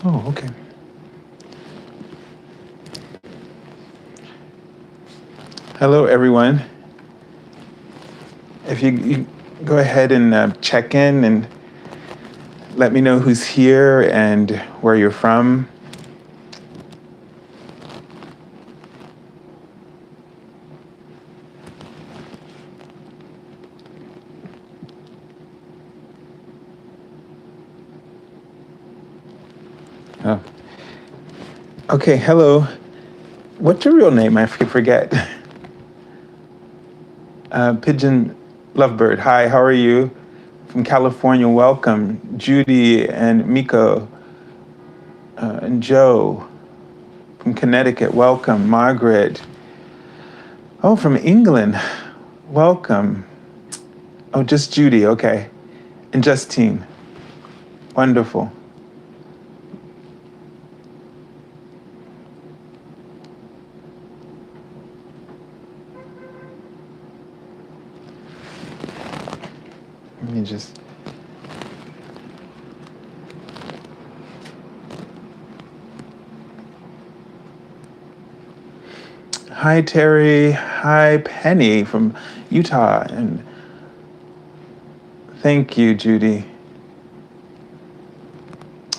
Oh, okay. Hello, everyone. If you go ahead and check in and let me know who's here and where you're from. Oh. Okay, hello. What's your real name? I forget. Pigeon Lovebird. Hi, how are you? From California, welcome. Judy and Miko and Joe. From Connecticut, welcome. Margaret. Oh, from England, welcome. Oh, just Judy, okay. And Justine. Wonderful. Let me just. Hi, Terry. Hi, Penny from Utah. And thank you, Judy.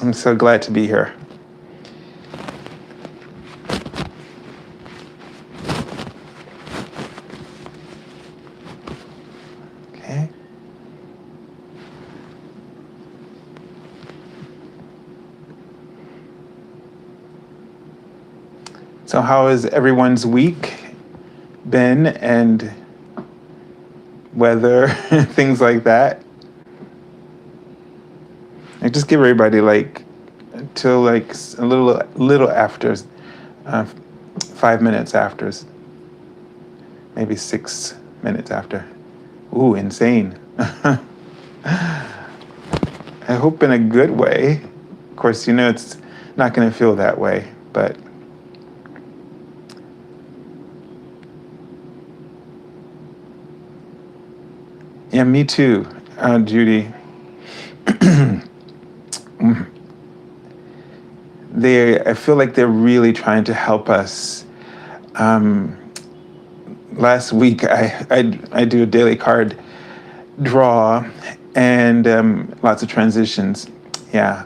I'm so glad to be here. Okay. So how has everyone's week been and weather, things like that? I just give everybody like till like a little after, 5 minutes after, maybe 6 minutes after. Ooh, insane. I hope in a good way. Of course, it's not going to feel that way, but yeah, me too, Judy. I feel like they're really trying to help us. Last week, I do a daily card draw and lots of transitions. Yeah.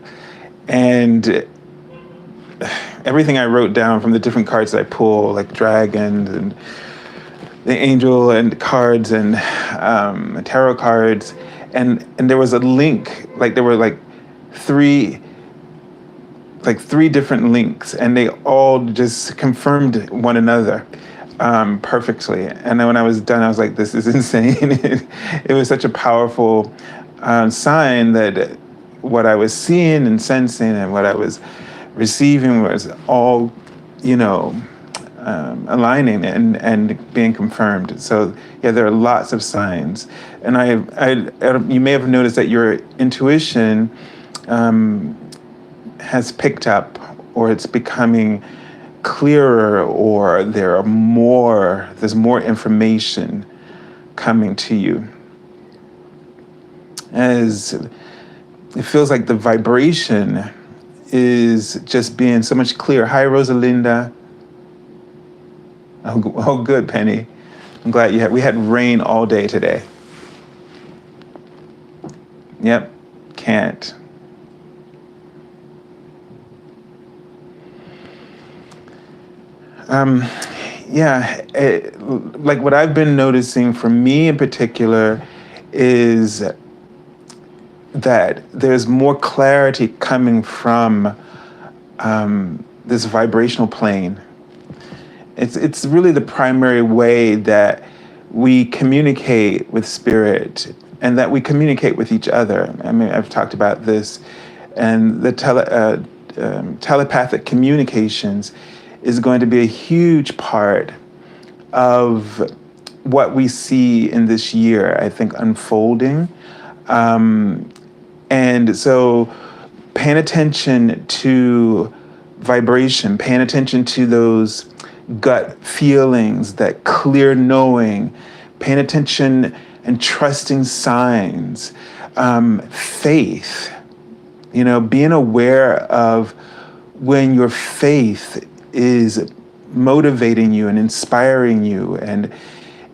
And everything I wrote down from the different cards I pull, like dragons and the angel and cards and tarot cards, and there was a link, like there were like three different links, and they all just confirmed one another perfectly. And then when I was done, I was like, this is insane. It was such a powerful sign that what I was seeing and sensing and what I was receiving was all, aligning and being confirmed. So yeah, there are lots of signs, and you may have noticed that your intuition has picked up, or it's becoming clearer, or there's more information coming to you, as it feels like the vibration is just being so much clearer. Hi, Rosalinda. Oh, good, Penny. I'm glad we had rain all day today. Yep, can't. Like what I've been noticing for me in particular is that there's more clarity coming from this vibrational plane. It's really the primary way that we communicate with spirit and that we communicate with each other. I mean, I've talked about this, and the telepathic communications is going to be a huge part of what we see in this year, I think, unfolding. And so paying attention to vibration, paying attention to those gut feelings, that clear knowing, paying attention and trusting signs, faith, being aware of when your faith is motivating you and inspiring you and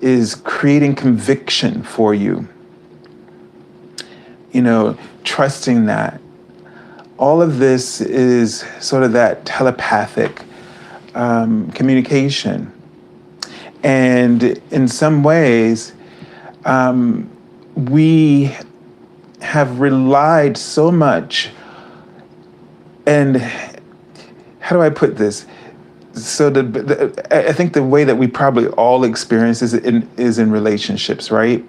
is creating conviction for you, trusting that. All of this is sort of that telepathic communication. And in some ways, we have relied so much, and how do I put this? So I think the way that we probably all experience is in relationships, right?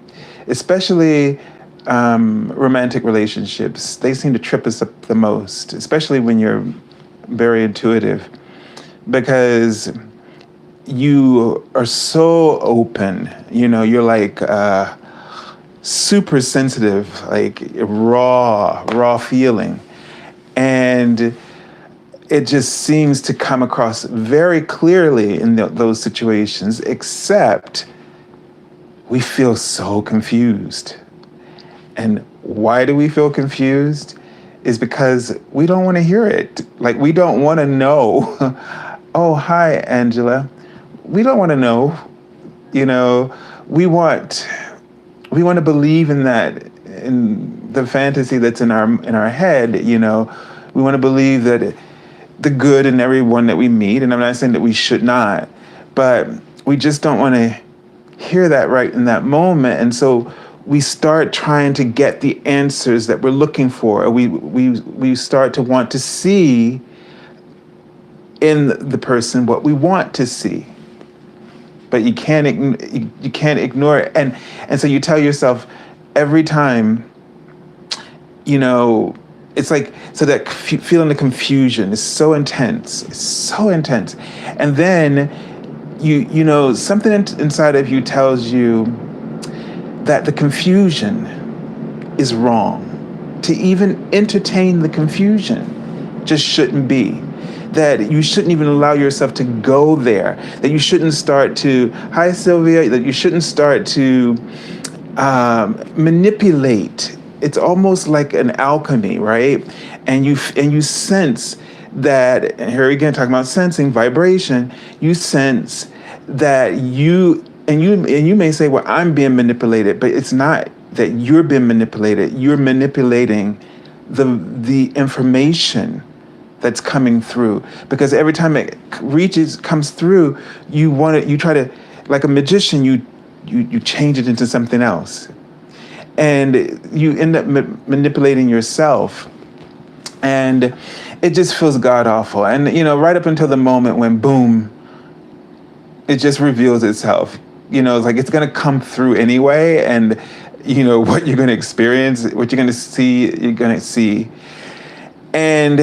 Especially romantic relationships. They seem to trip us up the most, especially when you're very intuitive, because you are so open. You're like super sensitive, like raw feeling, and it just seems to come across very clearly in those situations, except we feel so confused. And why do we feel confused? Is because we don't want to hear it. Like, we don't want to know. Oh, hi, Angela. We don't want to know. We want to believe in that, in the fantasy that's in our head. We want to believe that the good in everyone that we meet, and I'm not saying that we should not, but we just don't want to hear that right in that moment. And so we start trying to get the answers that we're looking for. We start to want to see in the person what we want to see, but you can't ignore it. And so you tell yourself every time, it's like, so that feeling of confusion is so intense. It's so intense. And then something inside of you tells you that the confusion is wrong. To even entertain the confusion just shouldn't be. That you shouldn't even allow yourself to go there. That you shouldn't start to, hi Sylvia, that you shouldn't start to manipulate. It's almost like an alchemy, right? And you sense that, and here again, talking about sensing, vibration, you sense that you may say, well, I'm being manipulated, but it's not that you're being manipulated. You're manipulating the information that's coming through, because every time it comes through, you try to, like a magician, you change it into something else, and you end up manipulating yourself, and it just feels god awful. And right up until the moment when boom, it just reveals itself. It's like it's gonna come through anyway, and what you're gonna experience, what you're gonna see, and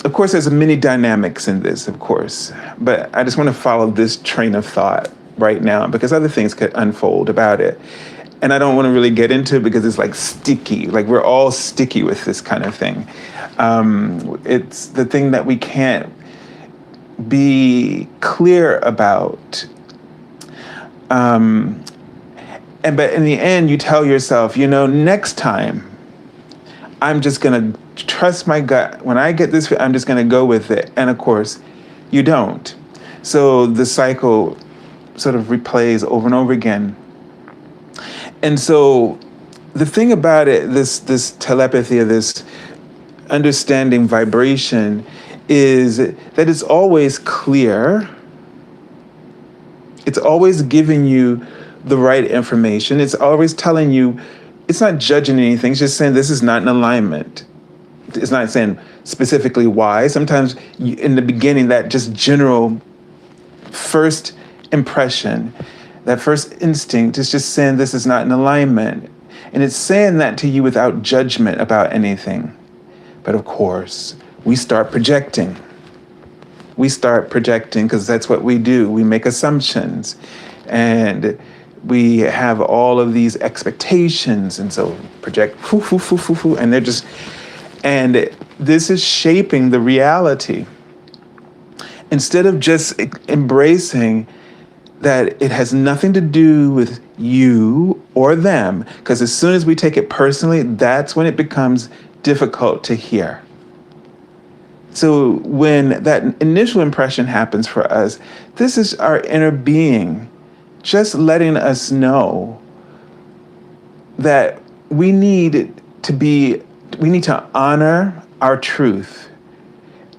of course, there's many dynamics in this, of course, but I just want to follow this train of thought right now, because other things could unfold about it. And I don't want to really get into it because it's like sticky, like we're all sticky with this kind of thing. It's the thing that we can't be clear about. But in the end, you tell yourself, next time, I'm just going to trust my gut. When I get this, I'm just going to go with it. And of course, you don't. So the cycle sort of replays over and over again. And so the thing about it, this telepathy, or this understanding vibration, is that it's always clear. It's always giving you the right information. It's always telling you, it's not judging anything. It's just saying this is not in alignment. It's not saying specifically why. Sometimes in the beginning, that just general first impression, that first instinct is just saying this is not in alignment. And it's saying that to you without judgment about anything. But of course, we start projecting. We start projecting because that's what we do. We make assumptions. And we have all of these expectations. And so project, and they're just, and this is shaping the reality. Instead of just embracing that it has nothing to do with you or them, because as soon as we take it personally, that's when it becomes difficult to hear. So when that initial impression happens for us, this is our inner being just letting us know that we need to honor our truth.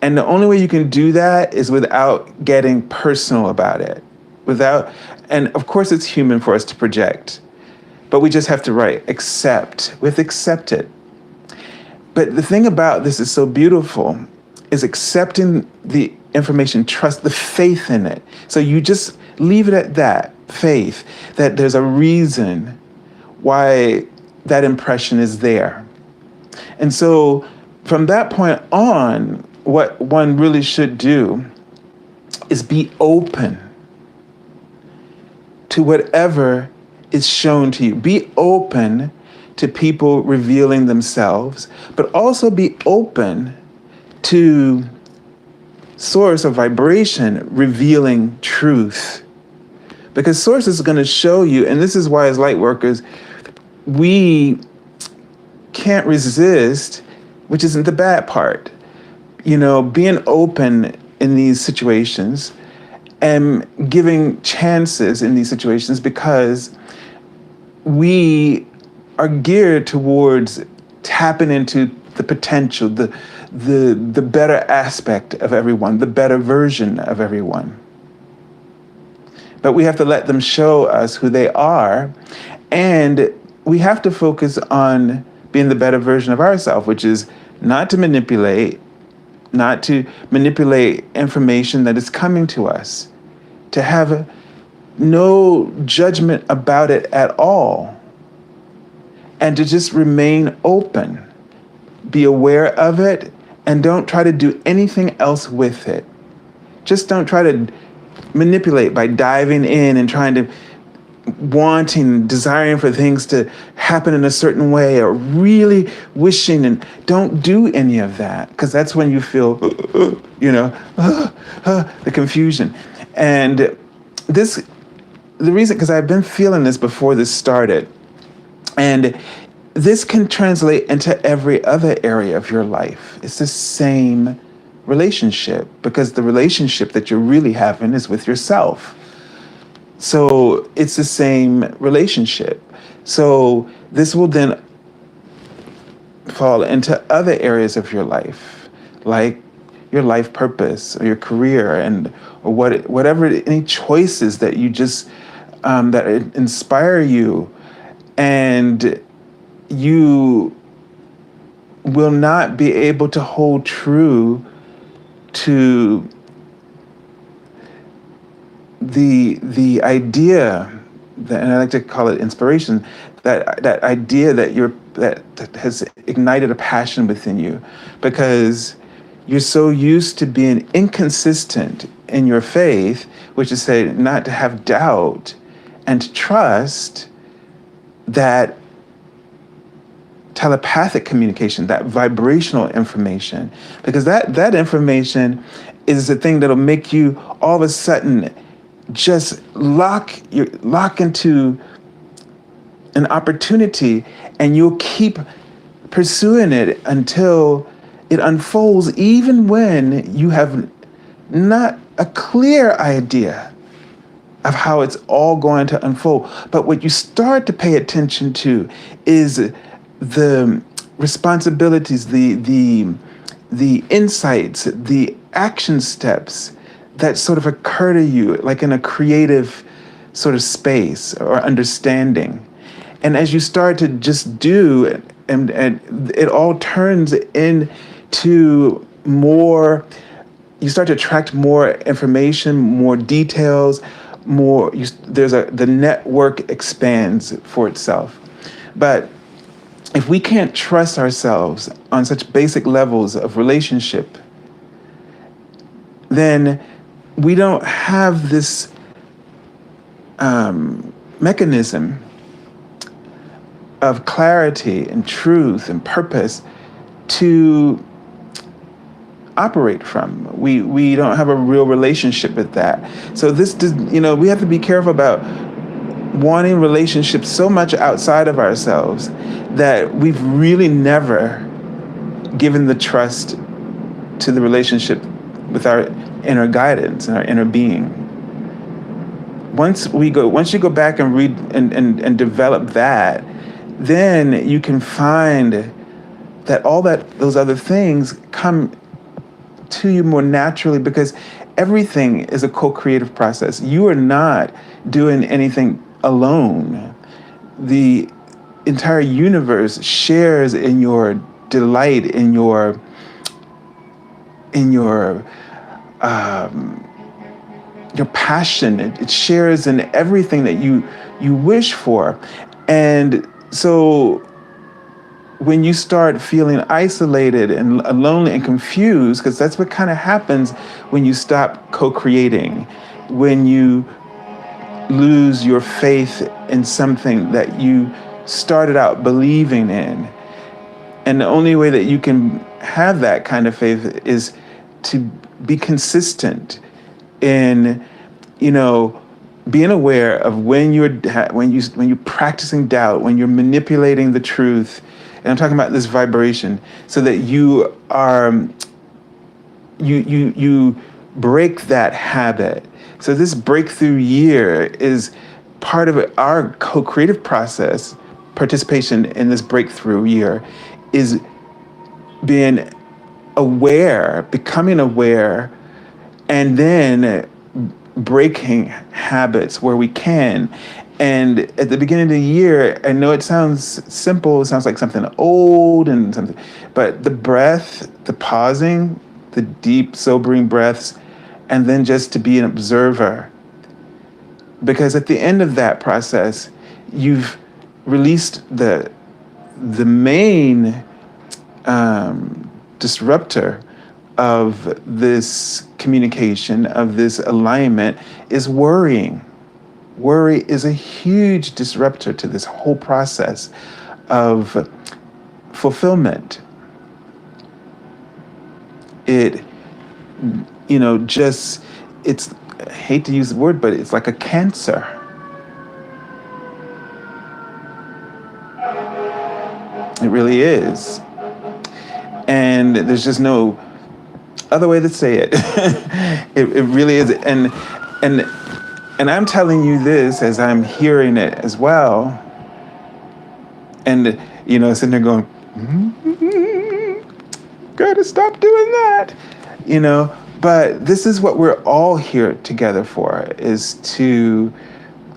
And the only way you can do that is without getting personal about it. And of course it's human for us to project, but we just have to accept. We have to accept it. But the thing about this is so beautiful is accepting the information, trust the faith in it. So you just leave it at that, faith, that there's a reason why that impression is there. And so from that point on, what one really should do is be open to whatever is shown to you. Be open to people revealing themselves, but also be open to source or vibration revealing truth. Because source is going to show you, and this is why as light workers, we can't resist, which isn't the bad part. Being open in these situations and giving chances in these situations, because we are geared towards tapping into the potential, the better aspect of everyone, the better version of everyone. But we have to let them show us who they are, and we have to focus on being the better version of ourselves, which is not to manipulate information that is coming to us, to have no judgment about it at all, and to just remain open. Be aware of it, and don't try to do anything else with it. Just don't try to manipulate by diving in and trying to desiring for things to happen in a certain way, or really wishing, and don't do any of that, because that's when you feel, the confusion. And the reason, because I've been feeling this before this started, and this can translate into every other area of your life. It's the same relationship, because the relationship that you're really having is with yourself. So it's the same relationship. So this will then fall into other areas of your life, like your life purpose or your career, or whatever, any choices that you just that inspire you, and you will not be able to hold true to the idea that, and I like to call it inspiration, that idea that has ignited a passion within you, because you're so used to being inconsistent in your faith, which is say not to have doubt and to trust that telepathic communication, that vibrational information, because that information is the thing that'll make you all of a sudden just lock into an opportunity, and you'll keep pursuing it until it unfolds, even when you have not a clear idea of how it's all going to unfold. But what you start to pay attention to is the responsibilities, the insights, the action steps that sort of occur to you, like in a creative sort of space or understanding. And as you start to just do, and it all turns into more, you start to attract more information, more details, the network expands for itself. But if we can't trust ourselves on such basic levels of relationship, then we don't have this mechanism of clarity and truth and purpose to operate from. We don't have a real relationship with that. So we have to be careful about wanting relationships so much outside of ourselves that we've really never given the trust to the relationship with our inner guidance and our inner being. Once you go back and read and develop that, then you can find that those other things come to you more naturally, because everything is a co-creative process. You are not doing anything alone. The entire universe shares in your delight, in your passion. It shares in everything that you wish for. And so when you start feeling isolated and lonely and confused, because that's what kind of happens when you stop co-creating, when you lose your faith in something that you started out believing in. And the only way that you can have that kind of faith is to be consistent in, being aware of when you're practicing doubt, when you're manipulating the truth. And I'm talking about this vibration, so that you are you break that habit. So this breakthrough year is part of our co-creative process. Participation in this breakthrough year is being aware, becoming aware, and then breaking habits where we can. And at the beginning of the year, I know it sounds simple, it sounds like something old and something, but the breath, the pausing, the deep, sobering breaths, and then just to be an observer. Because at the end of that process, you've released the main disruptor of this communication, of this alignment, is worrying. Worry is a huge disruptor to this whole process of fulfillment. It, it's, I hate to use the word, but it's like a cancer. It really is. And there's just no other way to say it. It really is. And I'm telling you this as I'm hearing it as well. And, sitting there going, gotta stop doing that. But this is what we're all here together for, is to,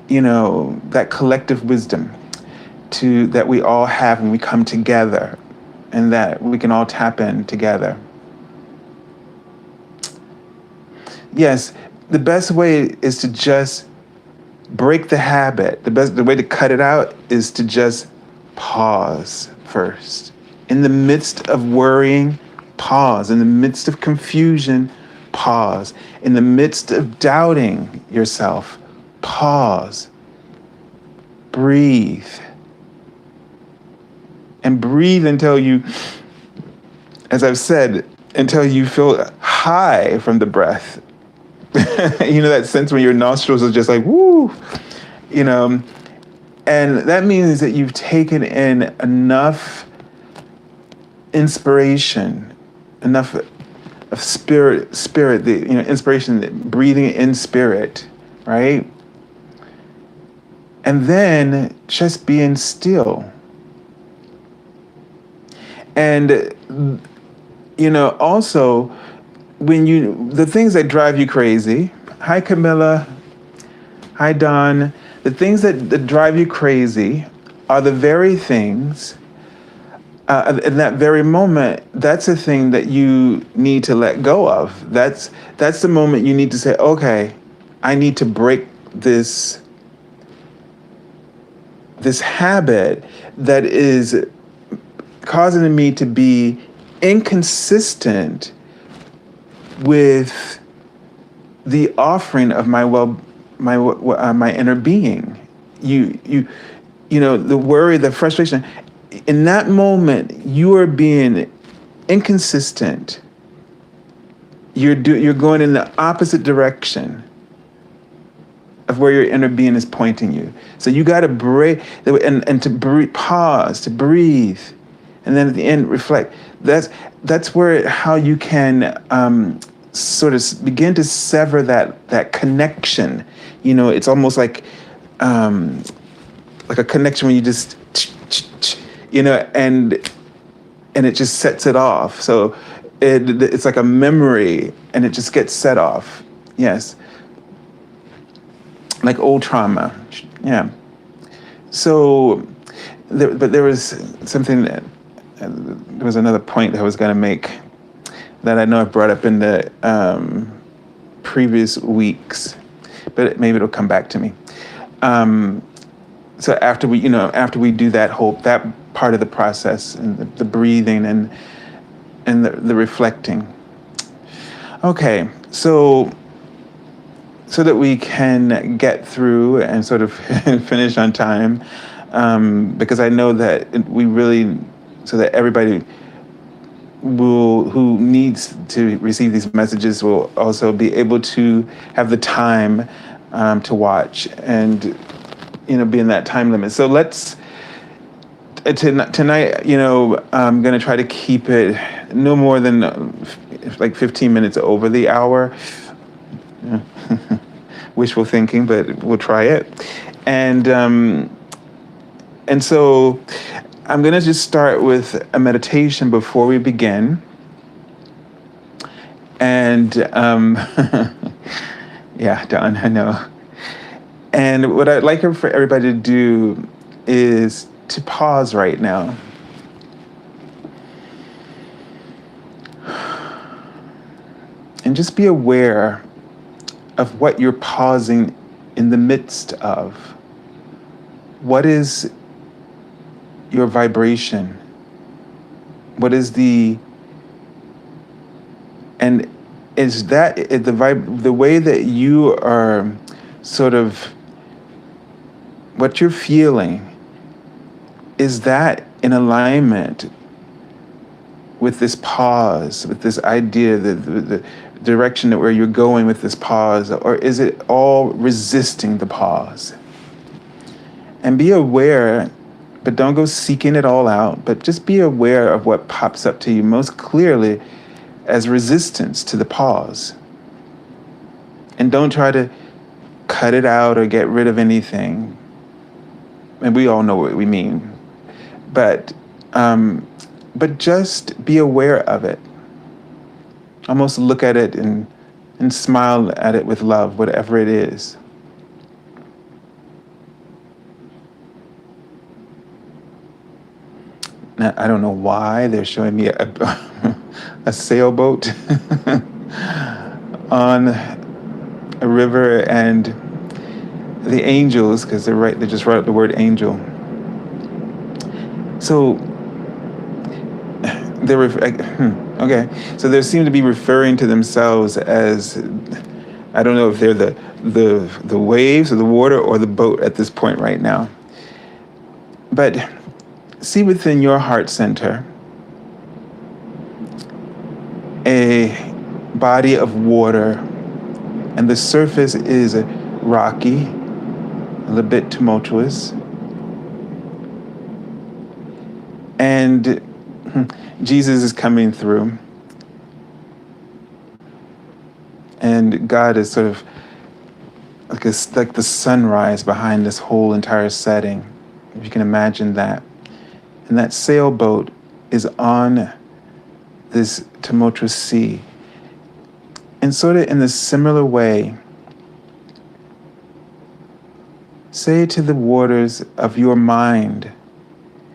that collective wisdom that we all have when we come together, and that we can all tap in together. Yes, the best way is to just break the habit. The way to cut it out is to just pause first. In the midst of worrying, pause. In the midst of confusion, pause. In the midst of doubting yourself, pause. Breathe. And breathe until you, as I've said, until you feel high from the breath. That sense when your nostrils are just like, woo, and that means that you've taken in enough inspiration, enough of spirit, the, inspiration, breathing in spirit, right? And then just being still. And, also, the things that drive you crazy, hi Camilla, hi Don, the things that drive you crazy are the very things, in that very moment, that's the thing that you need to let go of. That's the moment you need to say, okay, I need to break this habit that is causing me to be inconsistent with the offering of my inner being. The worry, the frustration. In that moment, you are being inconsistent. You're going in the opposite direction of where your inner being is pointing you. So you got to break and to pause, to breathe, and then at the end reflect. That's where how you can sort of begin to sever that connection. It's almost like a connection when you just and it just sets it off. So it's like a memory, and it just gets set off. Yes, like old trauma. Yeah. So, but there was something that there was another point that I was going to make that I know I brought up in the previous weeks, but maybe it'll come back to me. So after we do that part of the process, and the breathing and the reflecting. Okay, so that we can get through and sort of finish on time, because I know that so that everybody who needs to receive these messages will also be able to have the time to watch and be in that time limit. So let's tonight. I'm going to try to keep it no more than like 15 minutes over the hour. Wishful thinking, but we'll try it. And so I'm going to just start with a meditation before we begin. And yeah, Don, I know. And what I'd like for everybody to do is to pause right now. And just be aware of what you're pausing in the midst of. What is your vibration? What is and is that the way that you are sort of, what you're feeling, is that in alignment with this pause, with this idea, the direction where you're going with this pause, or is it all resisting the pause? And be aware, but don't go seeking it all out, but just be aware of what pops up to you most clearly as resistance to the pause. And don't try to cut it out or get rid of anything. And we all know what we mean. But just be aware of it. Almost look at it and smile at it with love, whatever it is. Now, I don't know why they're showing me a sailboat on a river, and the angels, because they just wrote the word angel. So okay. So they seem to be referring to themselves as, I don't know if they're the waves or the water or the boat at this point right now. But see within your heart center a body of water, and the surface is rocky, a little bit tumultuous. And Jesus is coming through. And God is sort of like the sunrise behind this whole entire setting, if you can imagine that. And that sailboat is on this tumultuous sea. And sort of in a similar way, say to the waters of your mind,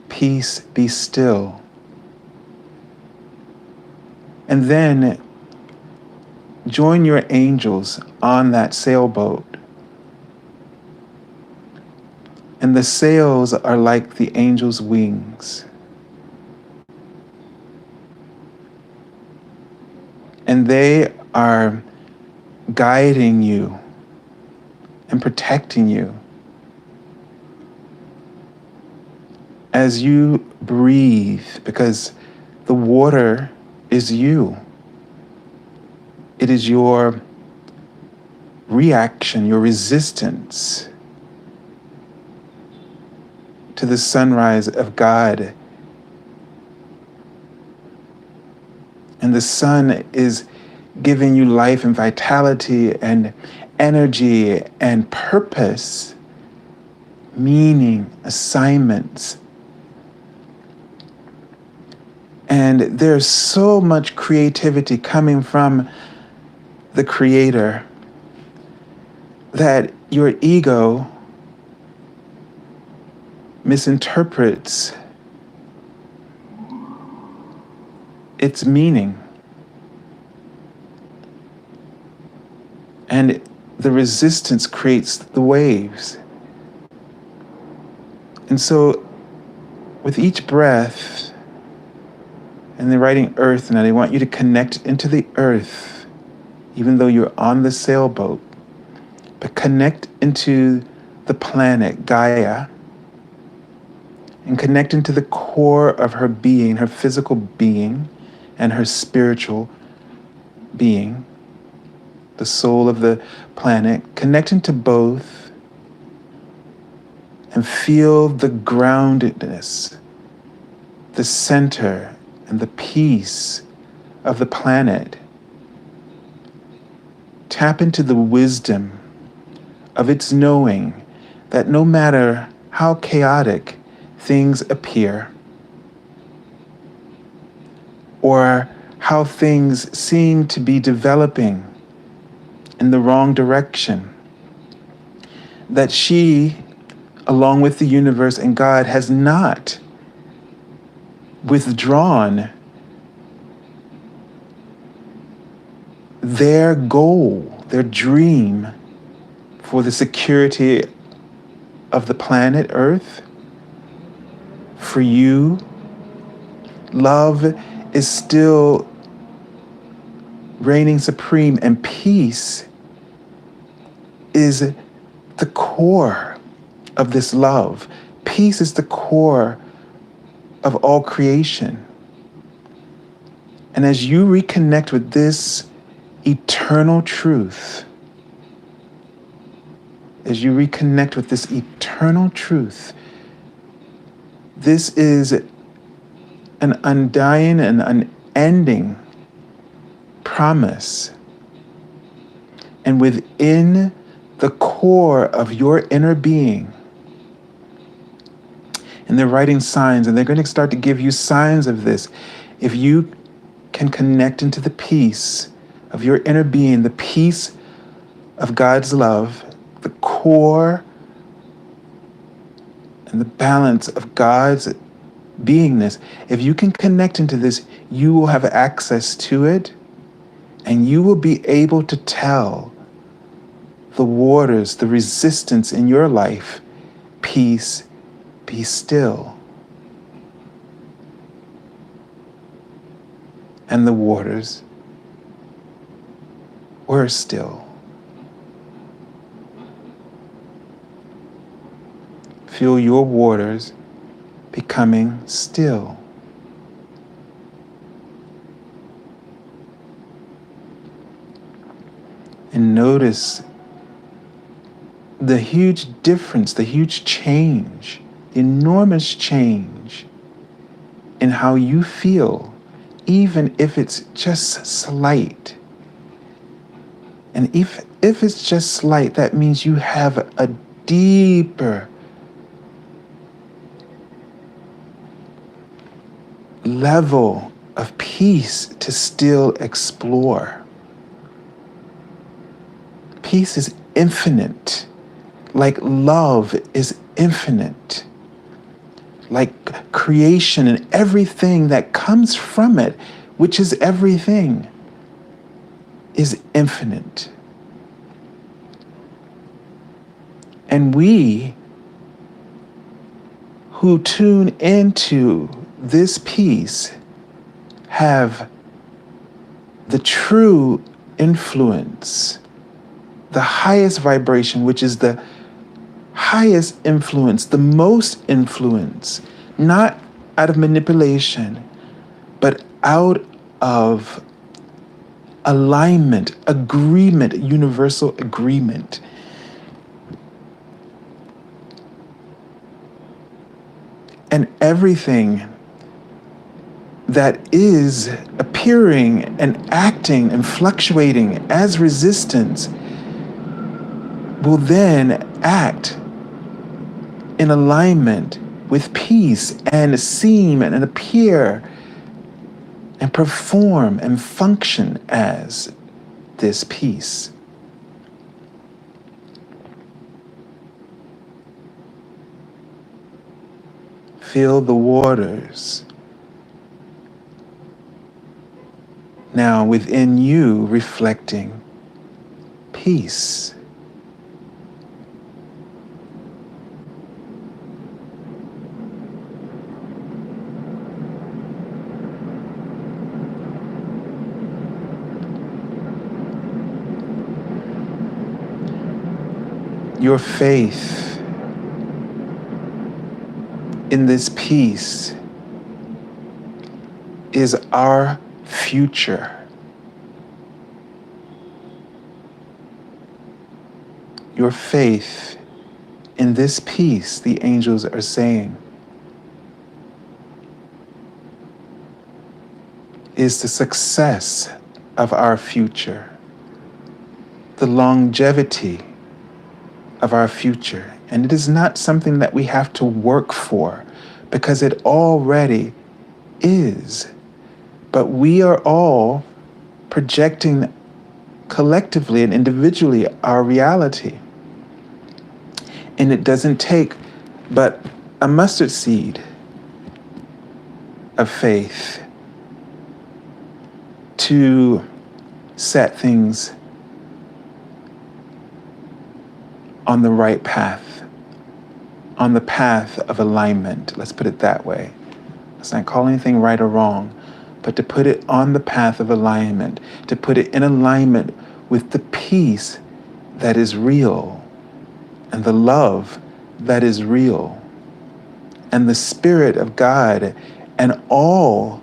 peace, be still. And then join your angels on that sailboat. And the sails are like the angels' wings. And they are guiding you and protecting you as you breathe, because the water is you. It is your reaction, your resistance to the sunrise of God And the sun is giving you life and vitality and energy and purpose, meaning, assignments. And there's so much creativity coming from the Creator that your ego misinterprets its meaning. And the resistance creates the waves. And so with each breath, and they're writing earth now, they want you to connect into the earth, even though you're on the sailboat, but connect into the planet, Gaia, and connect into the core of her being, her physical being, and her spiritual being, the soul of the planet. Connect into both and feel the groundedness, the center, and the peace of the planet. Tap into the wisdom of its knowing that no matter how chaotic things appear, or how things seem to be developing in the wrong direction, that she, along with the universe and God, has not withdrawn their goal, their dream for the security of the planet Earth. For you, love is still reigning supreme, and peace is the core of this love. Peace is the core of all creation. And as you reconnect with this eternal truth, this is an undying and unending promise. And within the core of your inner being, and they're writing signs, and they're going to start to give you signs of this. If you can connect into the peace of your inner being, the peace of God's love, the core and the balance of God's beingness, if you can connect into this, you will have access to it, and you will be able to tell the waters, the resistance in your life, peace, be still. And the waters were still. Feel your waters becoming still. And notice the huge difference, the huge change, the enormous change in how you feel, even if it's just slight. And if it's just slight, that means you have a deeper level of peace to still explore. Peace is infinite, like love is infinite, like creation and everything that comes from it, which is everything, is infinite. And we who tune into this peace have the true influence, the highest vibration, which is the highest influence, the most influence, not out of manipulation, but out of alignment, agreement, universal agreement. And everything that is appearing and acting and fluctuating as resistance will then act in alignment with peace and seem and appear and perform and function as this peace. Feel the waters now within you reflecting peace. Your faith in this peace is our future. Your faith in this peace, the angels are saying, is the success of our future, the longevity of our future. And it is not something that we have to work for, because it already is. But we are all projecting collectively and individually our reality. And it doesn't take but a mustard seed of faith to set things on the right path, on the path of alignment. Let's put it that way. Let's not call anything right or wrong, but to put it on the path of alignment, to put it in alignment with the peace that is real, and the love that is real, and the Spirit of God, and all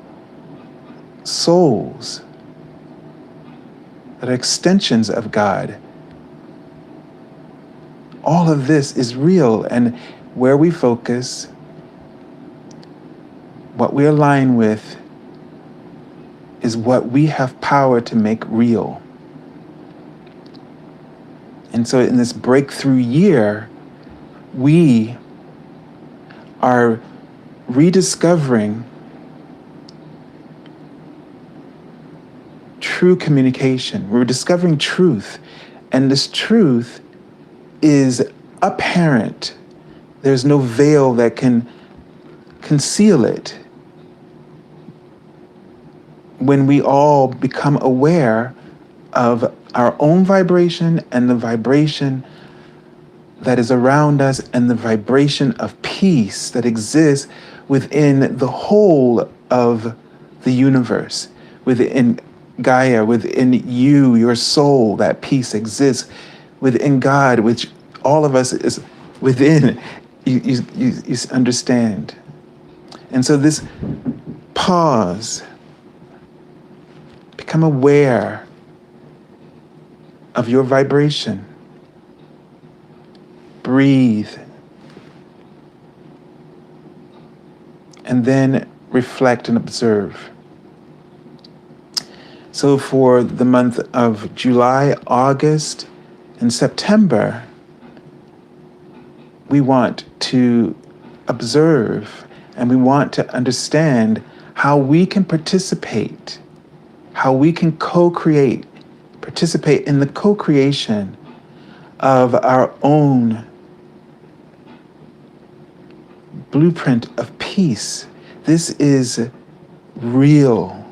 souls that are extensions of God. All of this is real, and where we focus, what we align with, is what we have power to make real. And so in this breakthrough year, we are rediscovering true communication. We're discovering truth, and this truth is apparent. There's no veil that can conceal it. When we all become aware of our own vibration and the vibration that is around us and the vibration of peace that exists within the whole of the universe, within Gaia, within you, your soul, that peace exists within God, which all of us is within. You understand. And so this pause, become aware of your vibration. Breathe. And then reflect and observe. So for the month of July, August, and September, we want to observe and we want to understand how we can participate, how we can co-create, participate in the co-creation of our own blueprint of peace. This is real.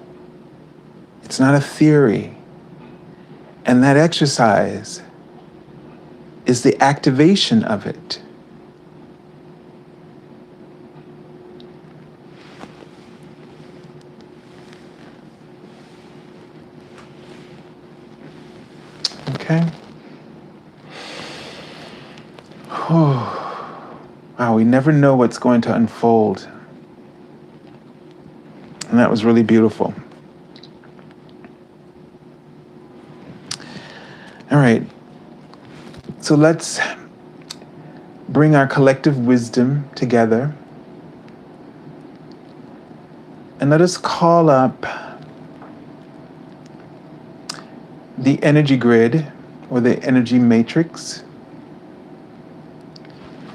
It's not a theory. And that exercise is the activation of it. Okay. Wow, we never know what's going to unfold. And that was really beautiful. All right. So let's bring our collective wisdom together. And let us call up the energy grid or the energy matrix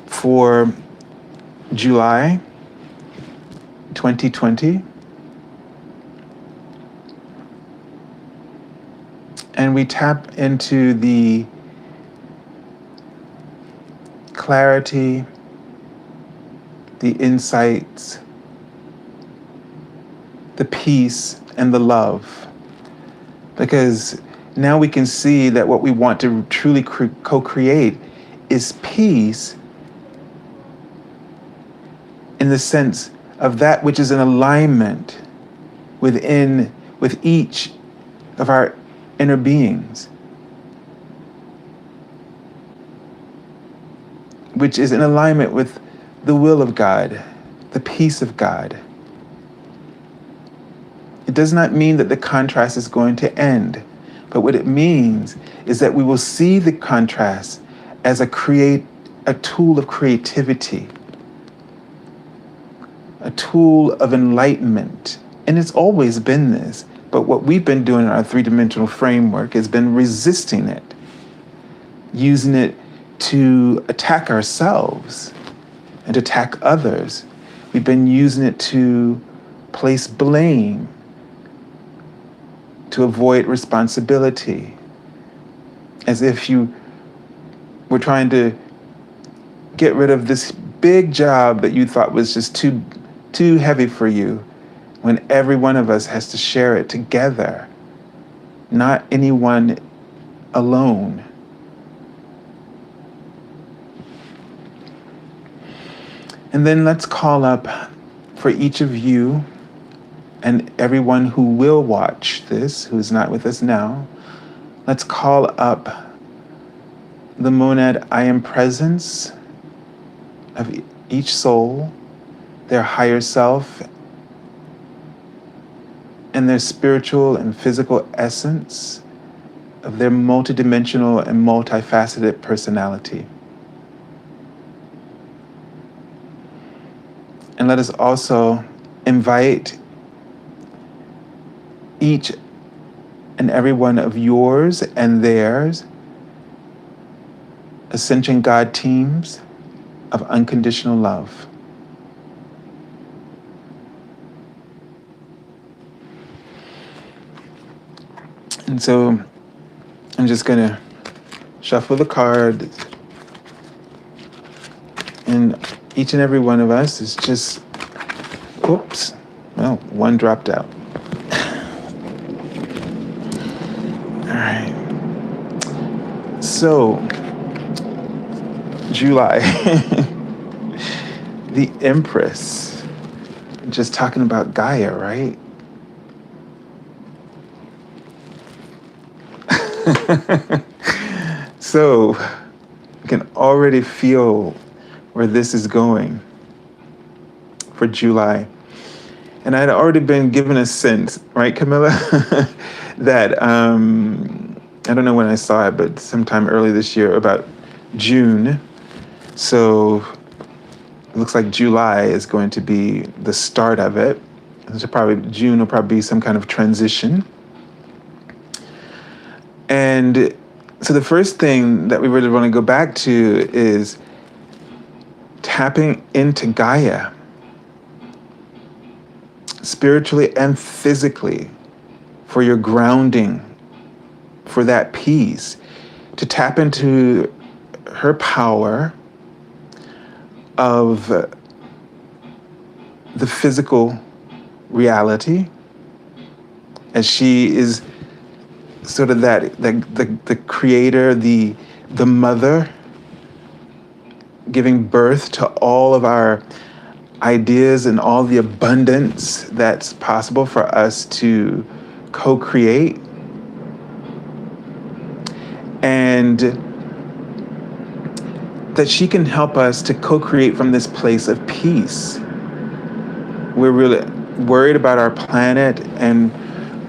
for July 2020. And we tap into the clarity, the insights, the peace, and the love. Because now we can see that what we want to truly co-create is peace in the sense of that which is in alignment with each of our inner beings, which is in alignment with the will of God, the peace of God. It does not mean that the contrast is going to end, but what it means is that we will see the contrast as a tool of creativity, a tool of enlightenment. And it's always been this, but what we've been doing in our three-dimensional framework has been resisting it, using it to attack ourselves and attack others. We've been using it to place blame, to avoid responsibility, as if you were trying to get rid of this big job that you thought was just too heavy for you, when every one of us has to share it together, not anyone alone. And then let's call up for each of you and everyone who will watch this, who is not with us now, let's call up the monad I am presence of each soul, their higher self, and their spiritual and physical essence of their multidimensional and multifaceted personality. And let us also invite each and every one of yours and theirs Ascension God teams of unconditional love. And so I'm just going to shuffle the cards, and each and every one of us is just, oops, well, one dropped out. All right. So, July, the Empress, just talking about Gaia, right? So, you can already feel where this is going for July. And I had already been given a sense, right, Camilla, that, I don't know when I saw it, but sometime early this year, about June. So it looks like July is going to be the start of it. So June will probably be some kind of transition. And so the first thing that we really want to go back to is tapping into Gaia, spiritually and physically, for your grounding, for that peace, to tap into her power of the physical reality, as she is sort of the creator, the mother, giving birth to all of our ideas and all the abundance that's possible for us to co-create. And that she can help us to co-create from this place of peace. We're really worried about our planet, and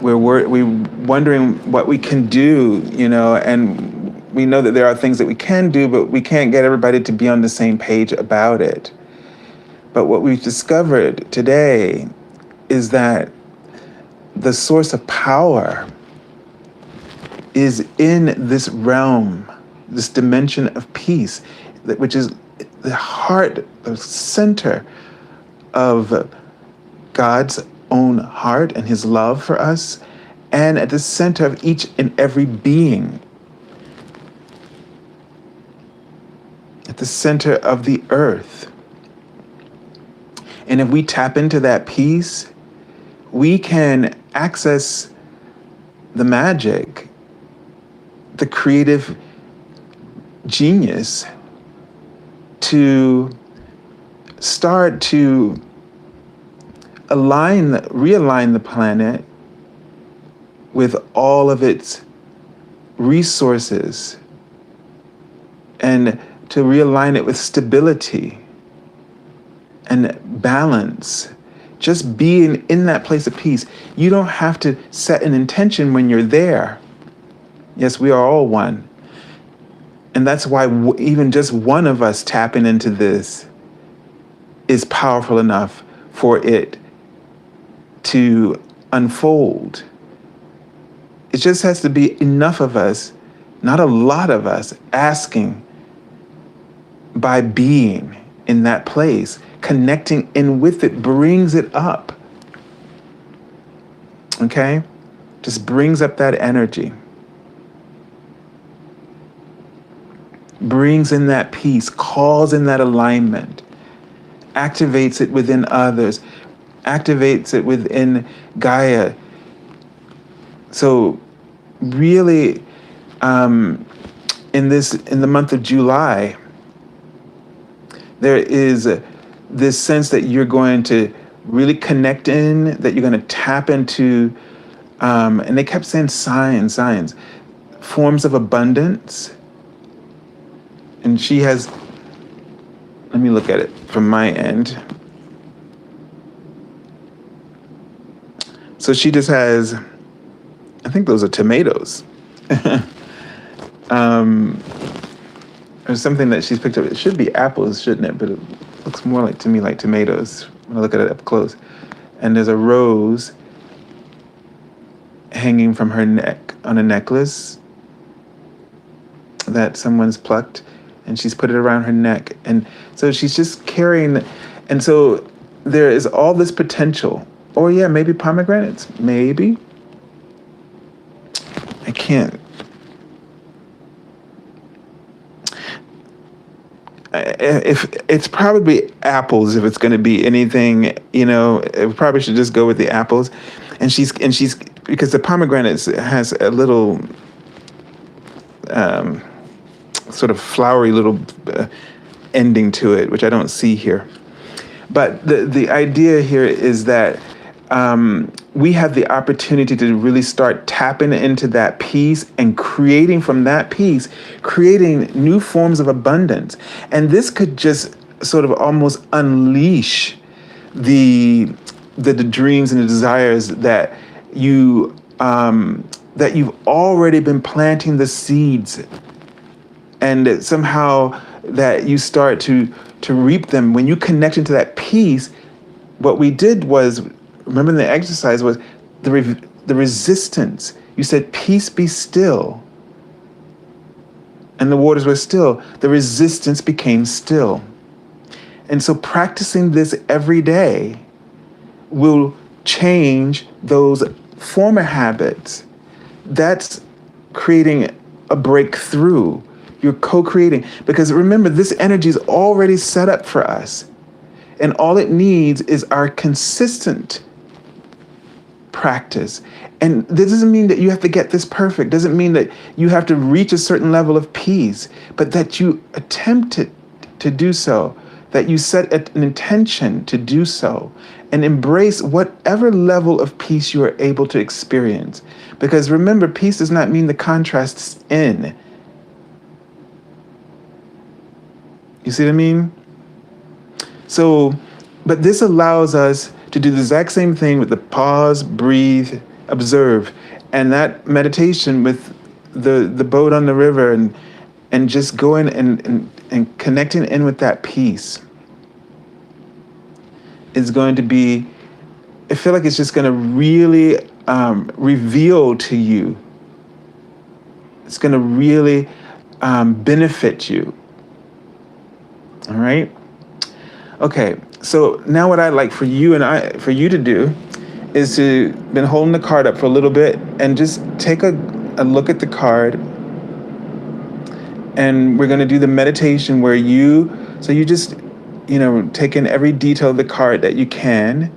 we're wondering what we can do, and we know that there are things that we can do, but we can't get everybody to be on the same page about it. But what we've discovered today is that the source of power is in this realm, this dimension of peace, which is the heart, the center of God's own heart and his love for us, and at the center of each and every being, at the center of the earth. And if we tap into that peace, we can access the magic, the creative genius to start to realign the planet with all of its resources, and to realign it with stability and balance. Just being in that place of peace. You don't have to set an intention when you're there. Yes, we are all one. And that's why even just one of us tapping into this is powerful enough for it to unfold. It just has to be enough of us, not a lot of us, asking by being in that place. Connecting in with it brings it up. Okay? Just brings up that energy. Brings in that peace, calls in that alignment, activates it within others, activates it within Gaia. So really, in the month of July, there is this sense that you're going to really connect in, that you're going to tap into, and they kept saying signs, forms of abundance. And she has, let me look at it from my end. So she just has, I think those are tomatoes. There's something that she's picked up. It should be apples, shouldn't it? But it looks more to me like tomatoes when I look at it up close. And there's a rose hanging from her neck on a necklace that someone's plucked, and she's put it around her neck. And so she's just carrying, and so there is all this potential. Or yeah, maybe pomegranates, maybe. I can't. If it's probably apples, if it's going to be anything, it probably should just go with the apples. And she's because the pomegranates has a little sort of flowery little ending to it, which I don't see here. But the idea here is that we have the opportunity to really start tapping into that peace and creating from that peace, creating new forms of abundance. And this could just sort of almost unleash the dreams and the desires that you've already been planting the seeds, and that somehow that you start to reap them. When you connect into that peace, what we did was, remember the exercise was the resistance. You said, peace be still. And the waters were still. The resistance became still. And so practicing this every day will change those former habits. That's creating a breakthrough. You're co-creating. Because remember, this energy is already set up for us. And all it needs is our consistent practice. And this doesn't mean that you have to get this perfect. Doesn't mean that you have to reach a certain level of peace, but that you attempt to do so, that you set an intention to do so, and embrace whatever level of peace you are able to experience. Because remember, peace does not mean the contrasts in. You see what I mean? So, but this allows us to do the exact same thing with the pause, breathe, observe, and that meditation with the boat on the river, and just going and connecting in with that peace is going to be, I feel like it's just going to really reveal to you It's going to really benefit you. All right. Okay. So now what I'd like for you to do is to been holding the card up for a little bit and just take a look at the card. And we're going to do the meditation where you just, take in every detail of the card that you can.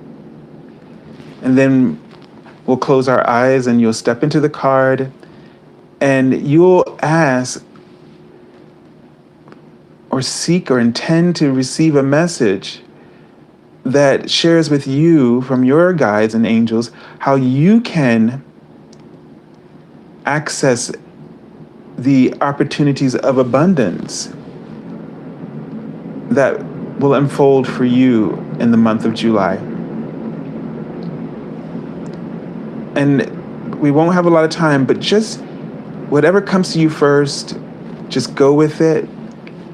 And then we'll close our eyes and you'll step into the card and you'll ask or seek or intend to receive a message that shares with you from your guides and angels how you can access the opportunities of abundance that will unfold for you in the month of July. And we won't have a lot of time, but just whatever comes to you first, just go with it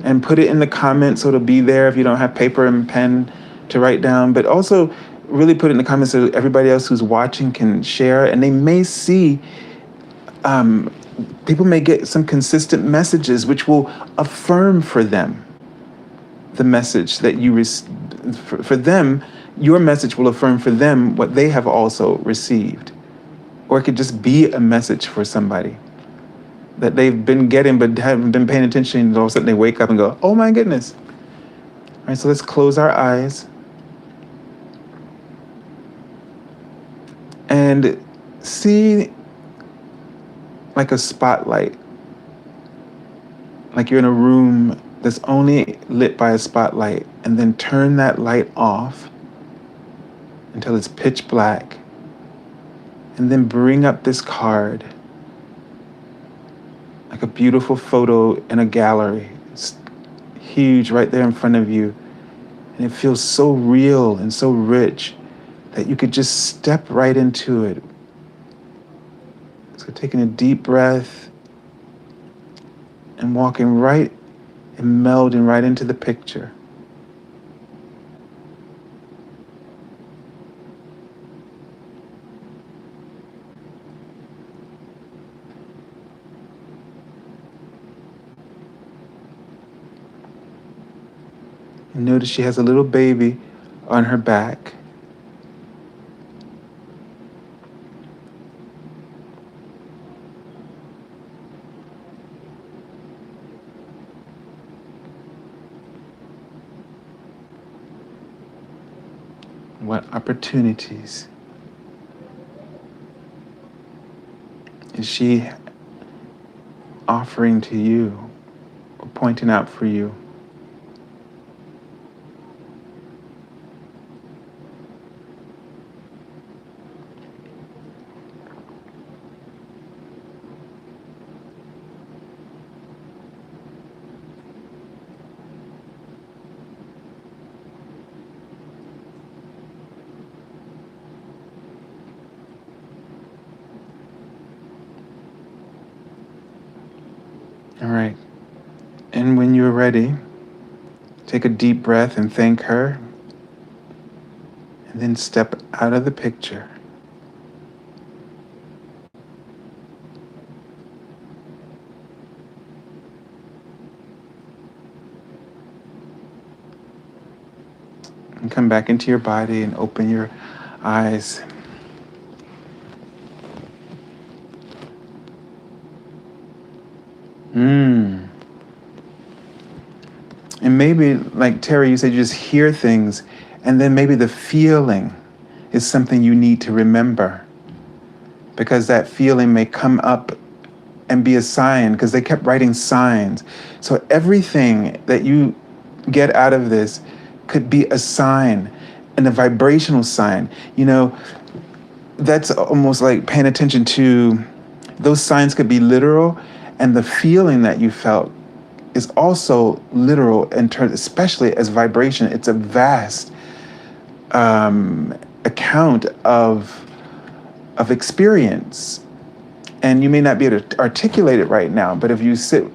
and put it in the comments so it'll be there if you don't have paper and pen to write down. But also really put it in the comments so everybody else who's watching can share, and they may see, people may get some consistent messages which will affirm for them the message that you for them, your message will affirm for them what they have also received. Or it could just be a message for somebody that they've been getting but haven't been paying attention, and all of a sudden they wake up and go, oh my goodness. All right, so let's close our eyes and see like a spotlight, like you're in a room that's only lit by a spotlight, and then turn that light off until it's pitch black, and then bring up this card like a beautiful photo in a gallery. It's huge right there in front of you, and it feels so real and so rich that you could just step right into it. So taking a deep breath and walking right and melding right into the picture. And notice she has a little baby on her back. What opportunities is she offering to you or pointing out for you? All right. And when you're ready, take a deep breath and thank her. And then step out of the picture. And come back into your body and open your eyes. And maybe, like Terry, you said, you just hear things, and then maybe the feeling is something you need to remember, because that feeling may come up and be a sign, because they kept writing signs. So everything that you get out of this could be a sign, and a vibrational sign. You know, that's almost like paying attention to, those signs could be literal, and the feeling that you felt is also literal in terms, especially as vibration. It's a vast account of experience. And you may not be able to articulate it right now, but if you sit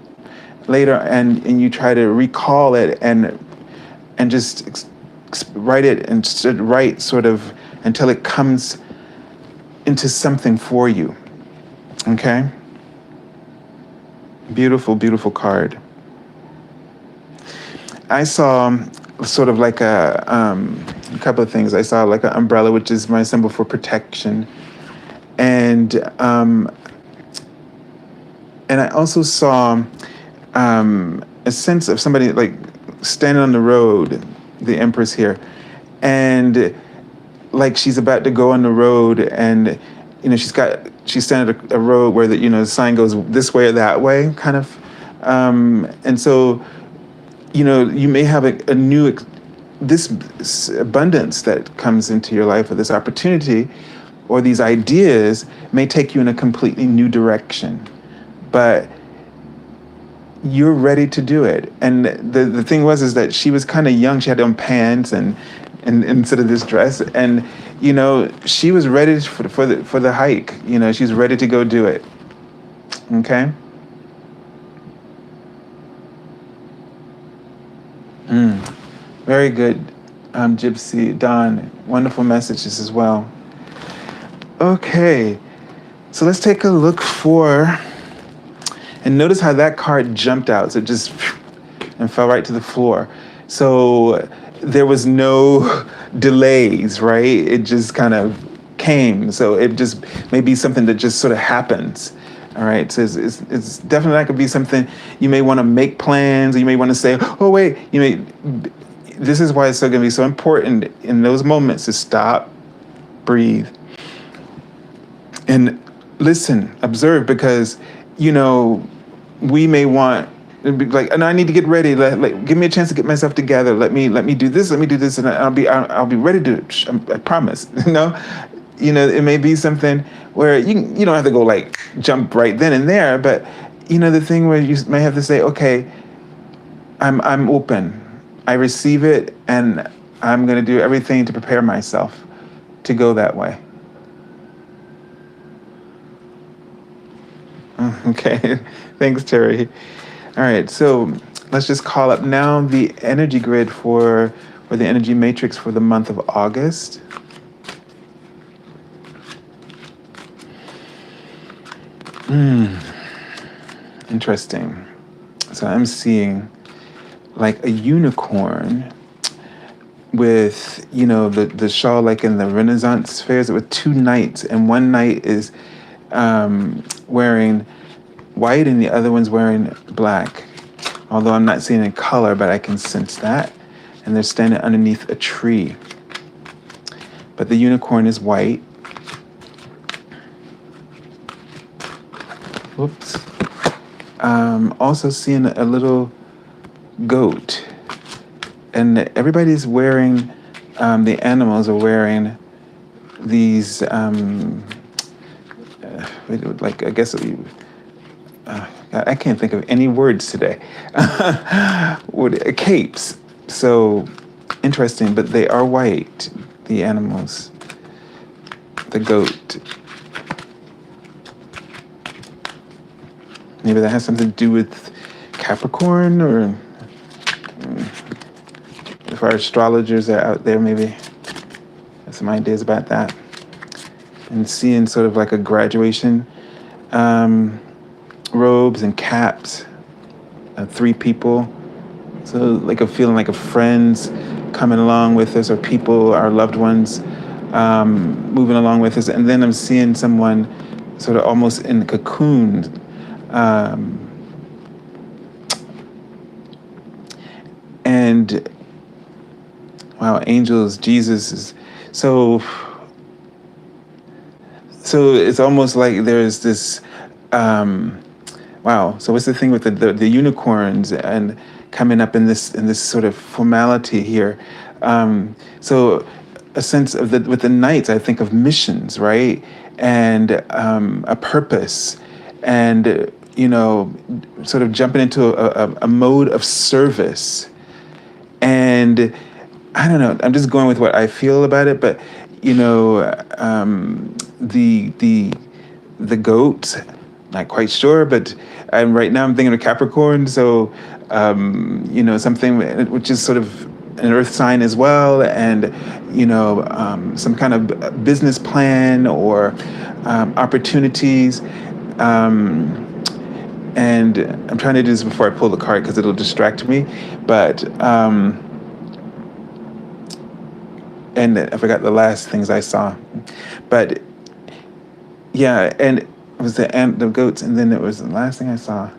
later and you try to recall it and just write it and write sort of until it comes into something for you, okay? Beautiful, beautiful card. I saw sort of like a couple of things. I saw like an umbrella, which is my symbol for protection, and I also saw a sense of somebody like standing on the road, the Empress here, and like she's about to go on the road, and she's standing at a road where the sign goes this way or that way, kind of, and so you may have a new this abundance that comes into your life, or this opportunity, or these ideas may take you in a completely new direction, but you're ready to do it. And the thing was is that she was kind of young. She had on pants and instead of this dress, and she was ready for the hike. She's ready to go do it. Okay. Very good, Gypsy Don. Wonderful messages as well. Okay, so let's take a look for. And notice how that card jumped out. So it just and fell right to the floor. So there was no delays, right? It just kind of came. So it just may be something that just sort of happens. All right. So it's definitely not going to be something you may want to make plans, or you may want to say, oh, wait, this is why it's so going to be so important in those moments to stop, breathe, and listen, observe, because we may want like, and I need to get ready. Give me a chance to get myself together. Let me do this. Let me do this, and I'll be ready to. I promise. It may be something where you don't have to go like jump right then and there, but the thing where you may have to say, okay, I'm open. I receive it, and I'm going to do everything to prepare myself to go that way. Okay, thanks, Terry. All right, so let's just call up now the energy grid or the energy matrix for the month of August. Interesting. So I'm seeing like a unicorn with, the shawl like in the Renaissance fairs with two knights, and one knight is wearing white and the other one's wearing black. Although I'm not seeing a color, but I can sense that. And they're standing underneath a tree. But the unicorn is white. Whoops. Also seeing a little goat. And everybody's wearing, the animals are wearing these, like, I guess, I can't think of any words today. Capes. So interesting, but they are white, the animals. The goat. Maybe that has something to do with Capricorn, or if our astrologers are out there, maybe have some ideas about that. And seeing sort of like a graduation, robes and caps, 3 people. So like a feeling like a friends coming along with us, or people, our loved ones, moving along with us. And then I'm seeing someone sort of almost in a cocoon. And wow, angels, Jesus is so it's almost like there's this wow. So what's the thing with the unicorns and coming up in this sort of formality here? So a sense of with the knights, I think of missions, right? And a purpose, and sort of jumping into a mode of service. And I don't know, I'm just going with what I feel about it, but the goat, not quite sure, but right now I'm thinking of Capricorn, so something which is sort of an earth sign as well, and some kind of business plan or opportunities, And I'm trying to do this before I pull the card because it'll distract me. But and I forgot the last things I saw. But yeah, and it was the goats, and then it was the last thing I saw.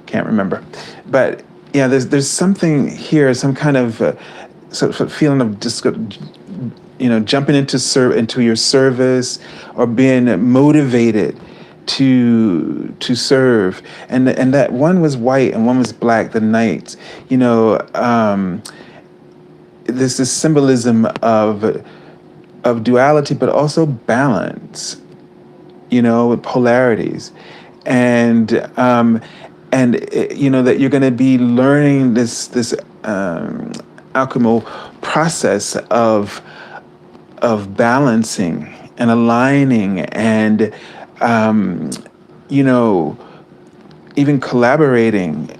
Can't remember. But yeah, there's something here, some kind of sort of feeling of just, jumping into your service, or being motivated to serve. And that one was white and one was black, the knights. There's this symbolism of duality, but also balance, with polarities. And that you're going to be learning this alchemical process of balancing and aligning, and even collaborating,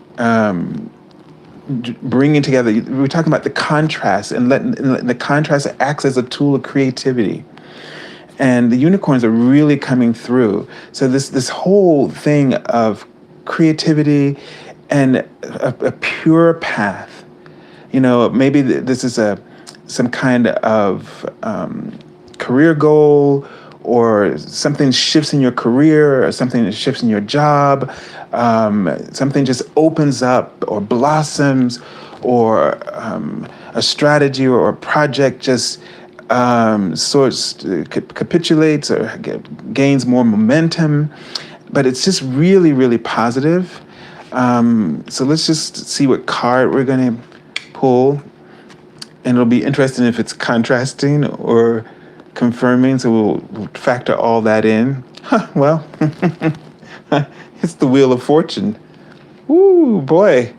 bringing together. We're talking about the contrast, and letting the contrast acts as a tool of creativity. And the unicorns are really coming through. So this whole thing of creativity and a pure path. Maybe this is some kind of career goal, or something shifts in your career, or something that shifts in your job. Something just opens up or blossoms, or a strategy or a project just capitulates or gains more momentum. But it's just really, really positive. So let's just see what card we're going to pull. And it'll be interesting if it's contrasting or confirming. So we'll factor all that in. Well, it's the Wheel of Fortune. Ooh, boy.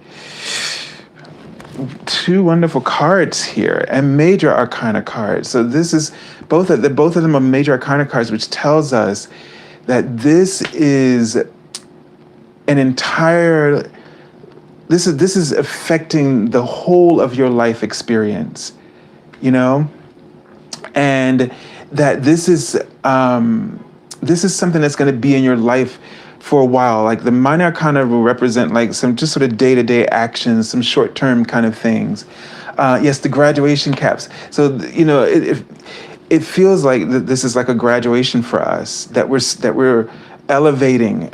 2 wonderful cards here, and major arcana cards. So this is both of them are major arcana cards, which tells us that this is this is affecting the whole of your life experience, and that this is something that's going to be in your life for a while. Like the minor arcana will represent like some just sort of day-to-day actions, some short-term kind of things. Yes, the graduation caps. So it feels like this is like a graduation for us, that we're elevating.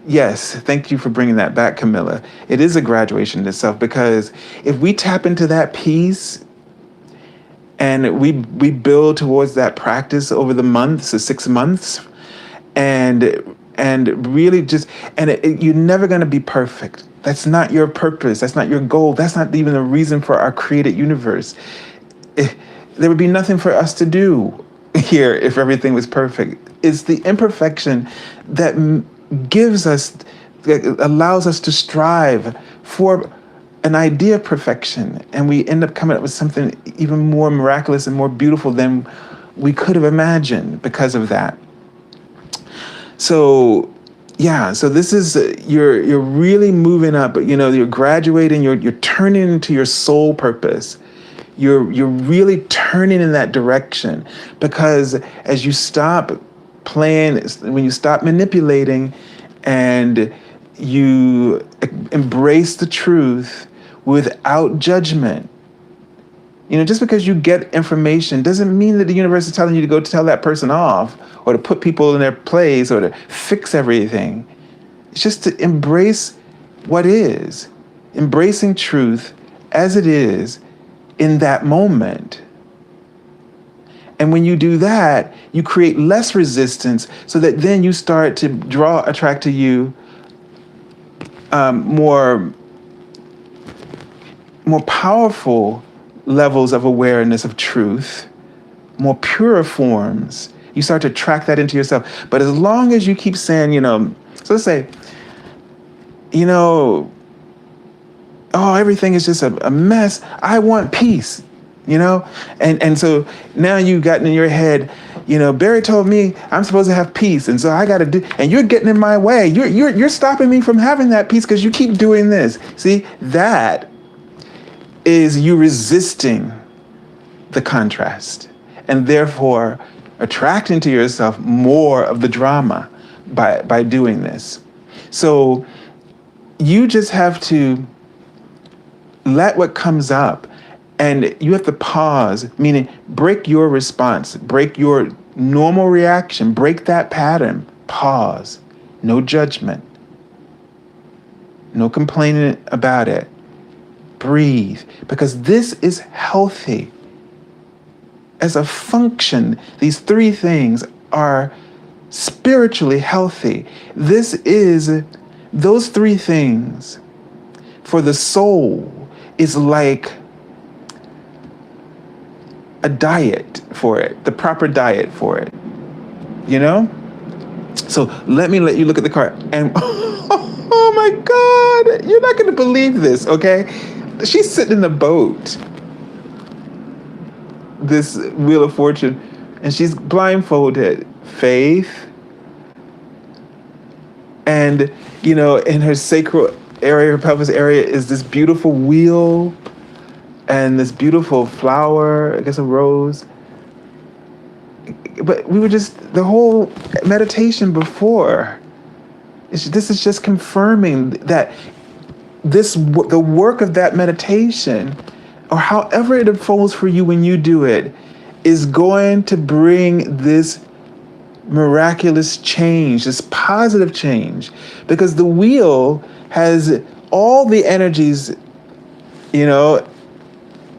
Yes, thank you for bringing that back, Camilla. It is a graduation in itself, because if we tap into that peace and we build towards that practice over the months, the 6 months, and really just, you're never going to be perfect. That's not your purpose. That's not your goal. That's not even the reason for our created universe. There would be nothing for us to do here if everything was perfect. It's the imperfection that allows us to strive for an idea of perfection, and we end up coming up with something even more miraculous and more beautiful than we could have imagined because of that. So, yeah, so this is, you're really moving up, but you're graduating, you're turning into your soul purpose. You're really turning in that direction, because as you stop playing, when you stop manipulating and you embrace the truth without judgment. Just because you get information doesn't mean that the universe is telling you to go tell that person off, or to put people in their place, or to fix everything. It's just to embrace what is, embracing truth as it is in that moment. And when you do that, you create less resistance, so that then you start to attract to you more powerful levels of awareness of truth, more pure forms. You start to track that into yourself. But as long as you keep saying, so let's say, oh, everything is just a mess. I want peace, And so now you've gotten in your head, Barry told me I'm supposed to have peace, and so I got to do, and you're getting in my way. You're stopping me from having that peace because you keep doing this. See, that is you resisting the contrast, and therefore attracting to yourself more of the drama, by doing this. So you just have to let what comes up, and you have to pause, meaning break your response, break your normal reaction, break that pattern, pause, no judgment, no complaining about it, breathe, because this is healthy. As a function, these three things are spiritually healthy. This is, those three things for the soul is like a diet for it, the proper diet for it, you know? So let you look at the card, and oh my God, you're not gonna believe this, okay? She's sitting in a boat, this Wheel of Fortune, and she's blindfolded. Faith, and in her sacral area, her pelvis area, is this beautiful wheel and this beautiful flower, I guess a rose. But we were just, the whole meditation before, this is just confirming that the work of that meditation, or however it unfolds for you when you do it, is going to bring this miraculous change, this positive change, because the wheel has all the energies,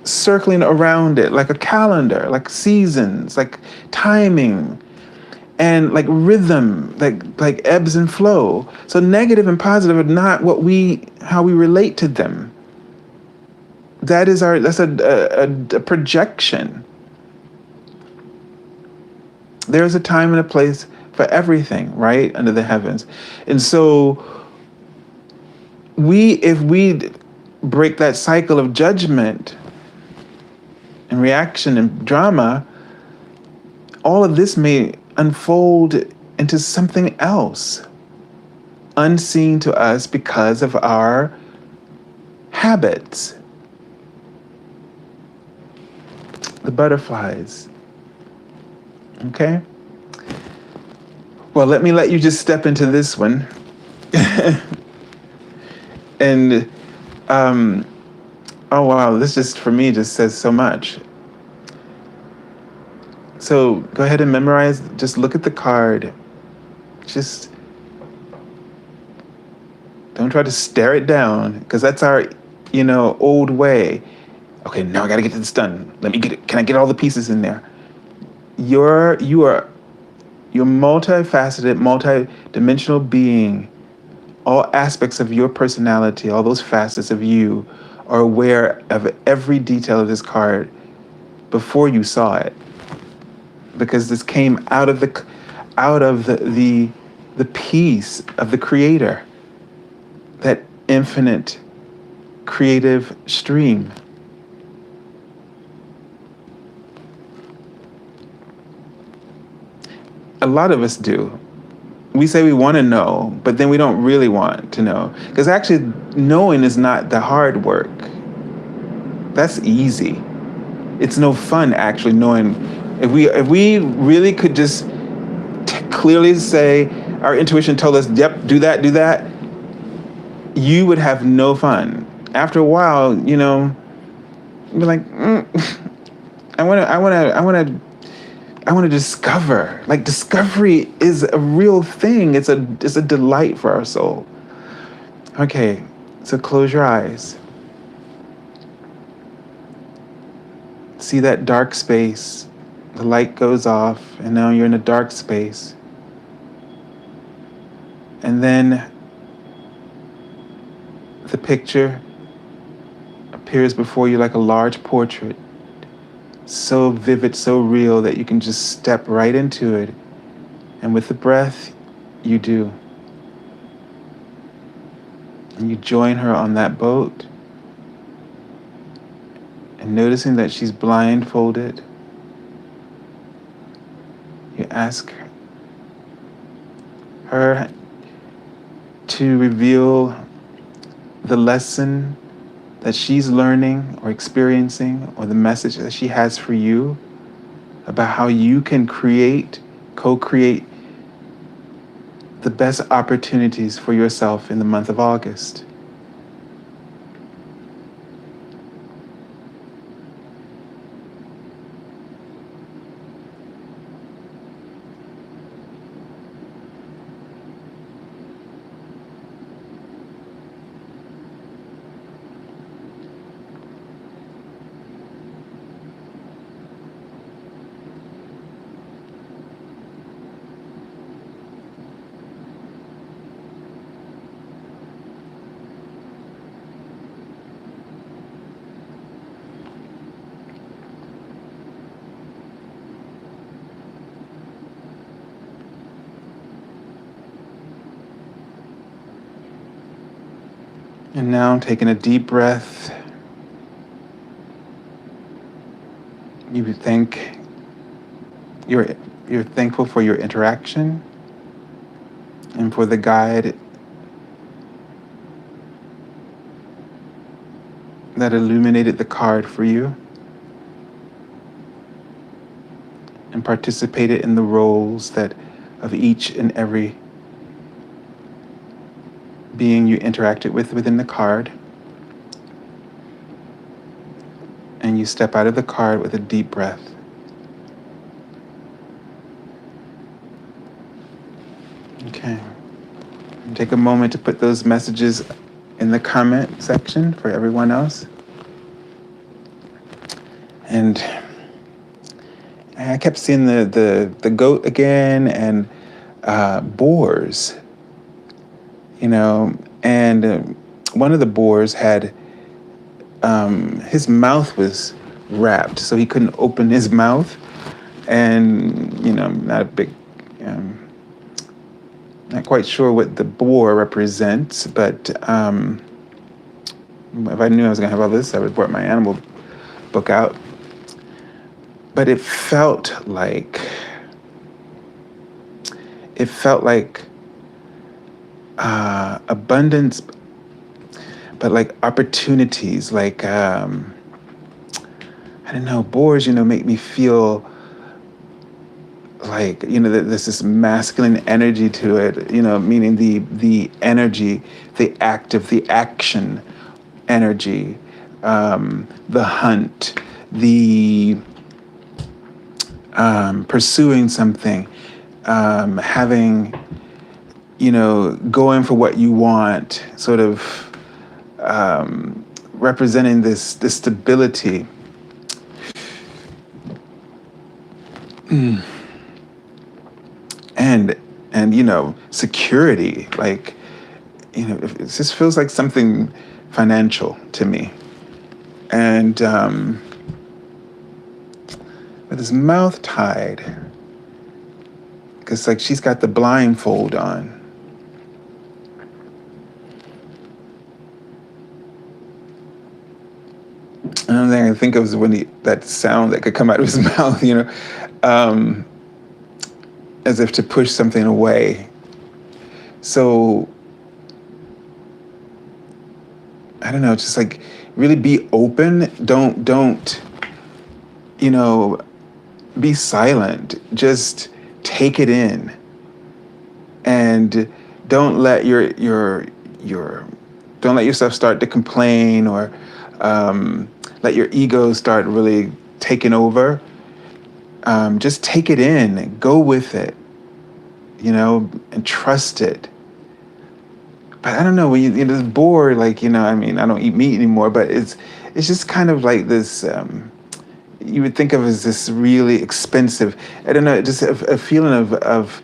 circling around it, like a calendar, like seasons, like timing, and like rhythm, like ebbs and flow. So negative and positive are not how we relate to them. That's a projection. There's a time and a place for everything, right, under the heavens. And so if we break that cycle of judgment and reaction and drama, all of this may unfold into something else, unseen to us because of our habits. The butterflies. Okay? Well, let you just step into this one. And, oh wow, this just, for me, just says so much. So go ahead and memorize, just look at the card. Just don't try to stare it down, because that's our, old way. Okay, now I gotta get this done. Let me get it. Can I get all the pieces in there? You're multifaceted, multi-dimensional being. All aspects of your personality, all those facets of you, are aware of every detail of this card before you saw it, because this came out of the peace of the Creator, that infinite creative stream. A lot of us do. We say we want to know, but then we don't really want to know. Because actually, knowing is not the hard work. That's easy. It's no fun actually knowing. If we really could just clearly say, our intuition told us, yep, do that, you would have no fun. After a while, you're like, I want to discover. Like, discovery is a real thing. It's a delight for our soul. Okay, so close your eyes. See that dark space. The light goes off, and now you're in a dark space. And then the picture appears before you like a large portrait. So vivid, so real that you can just step right into it. And with the breath, you do. And you join her on that boat. And noticing that she's blindfolded, you ask her to reveal the lesson that she's learning or experiencing, or the message that she has for you about how you can co-create the best opportunities for yourself in the month of August. And now taking a deep breath, you think you're thankful for your interaction and for the guide that illuminated the card for you and participated in the roles that of each and every being you interacted with within the card. And you step out of the card with a deep breath. Okay. And take a moment to put those messages in the comment section for everyone else. And I kept seeing the goat again and boars, and one of the boars had his mouth was wrapped, so he couldn't open his mouth. And not a big, not quite sure what the boar represents, but if I knew I was gonna have all this, I would have brought my animal book out. But it felt like abundance, but like opportunities, like I don't know, boars, make me feel like there's this masculine energy to it, meaning the energy, the active, the action energy, the hunt, the pursuing something, having, going for what you want, sort of representing this stability. And security, like, it just feels like something financial to me. And with his mouth tied, because like she's got the blindfold on. Another thing I think of is when that sound that could come out of his mouth, as if to push something away. So, I don't know, just like really be open. Don't, be silent. Just take it in, and don't let don't let yourself start to complain or let your ego start really taking over. Just take it in, go with it, and trust it. But I don't know, when you're just bored, like, I don't eat meat anymore, but it's just kind of like this, you would think of as this really expensive, I don't know, just a feeling of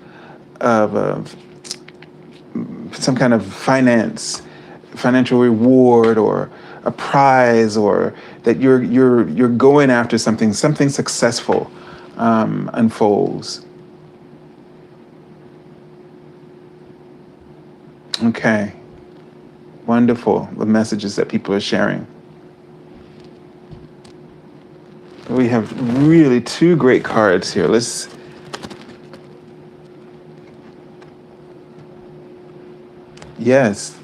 some kind of financial reward or a prize, or that you're going after something successful unfolds. Okay, wonderful, the messages that people are sharing. We have really two great cards here. Yes,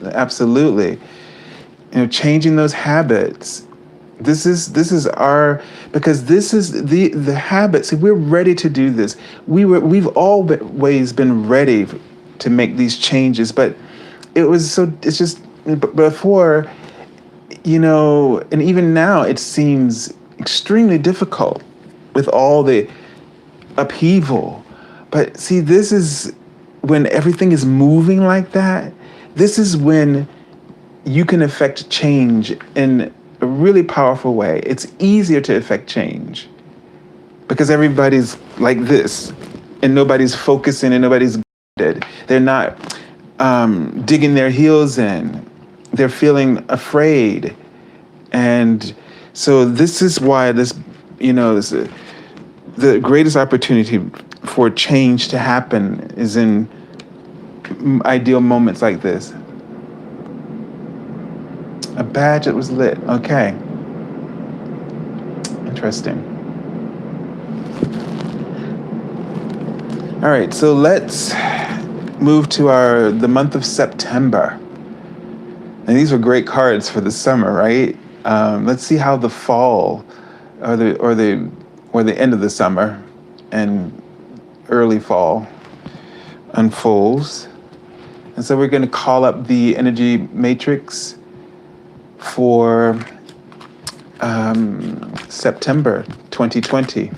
absolutely. Changing those habits. This is our, because this is the habits. If we're ready to do this, we've always been ready to make these changes. But it's just before, and even now it seems extremely difficult with all the upheaval. But see, this is when everything is moving like that. This is when you can affect change in a really powerful way. It's easier to affect change because everybody's like this and nobody's focusing and nobody's guided. They're not digging their heels in. They're feeling afraid. And so this is why the greatest opportunity for change to happen is in ideal moments like this. A badge that was lit. Okay. Interesting. All right, so let's move to the month of September. And these were great cards for the summer, right? Let's see how the fall or the end of the summer and early fall unfolds. And so we're going to call up the energy matrix for September 2020.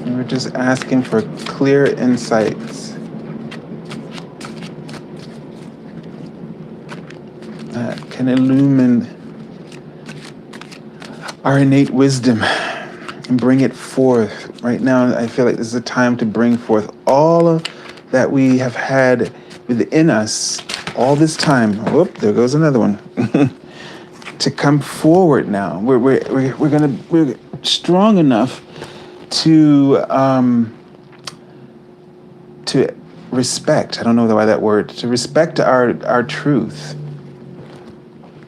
And we're just asking for clear insights that can illumine our innate wisdom and bring it forth. Right now, I feel like this is a time to bring forth all of that we have had within us all this time. Whoop, there goes another one. To come forward now. We're strong enough to respect. I don't know why that word. To respect our truth.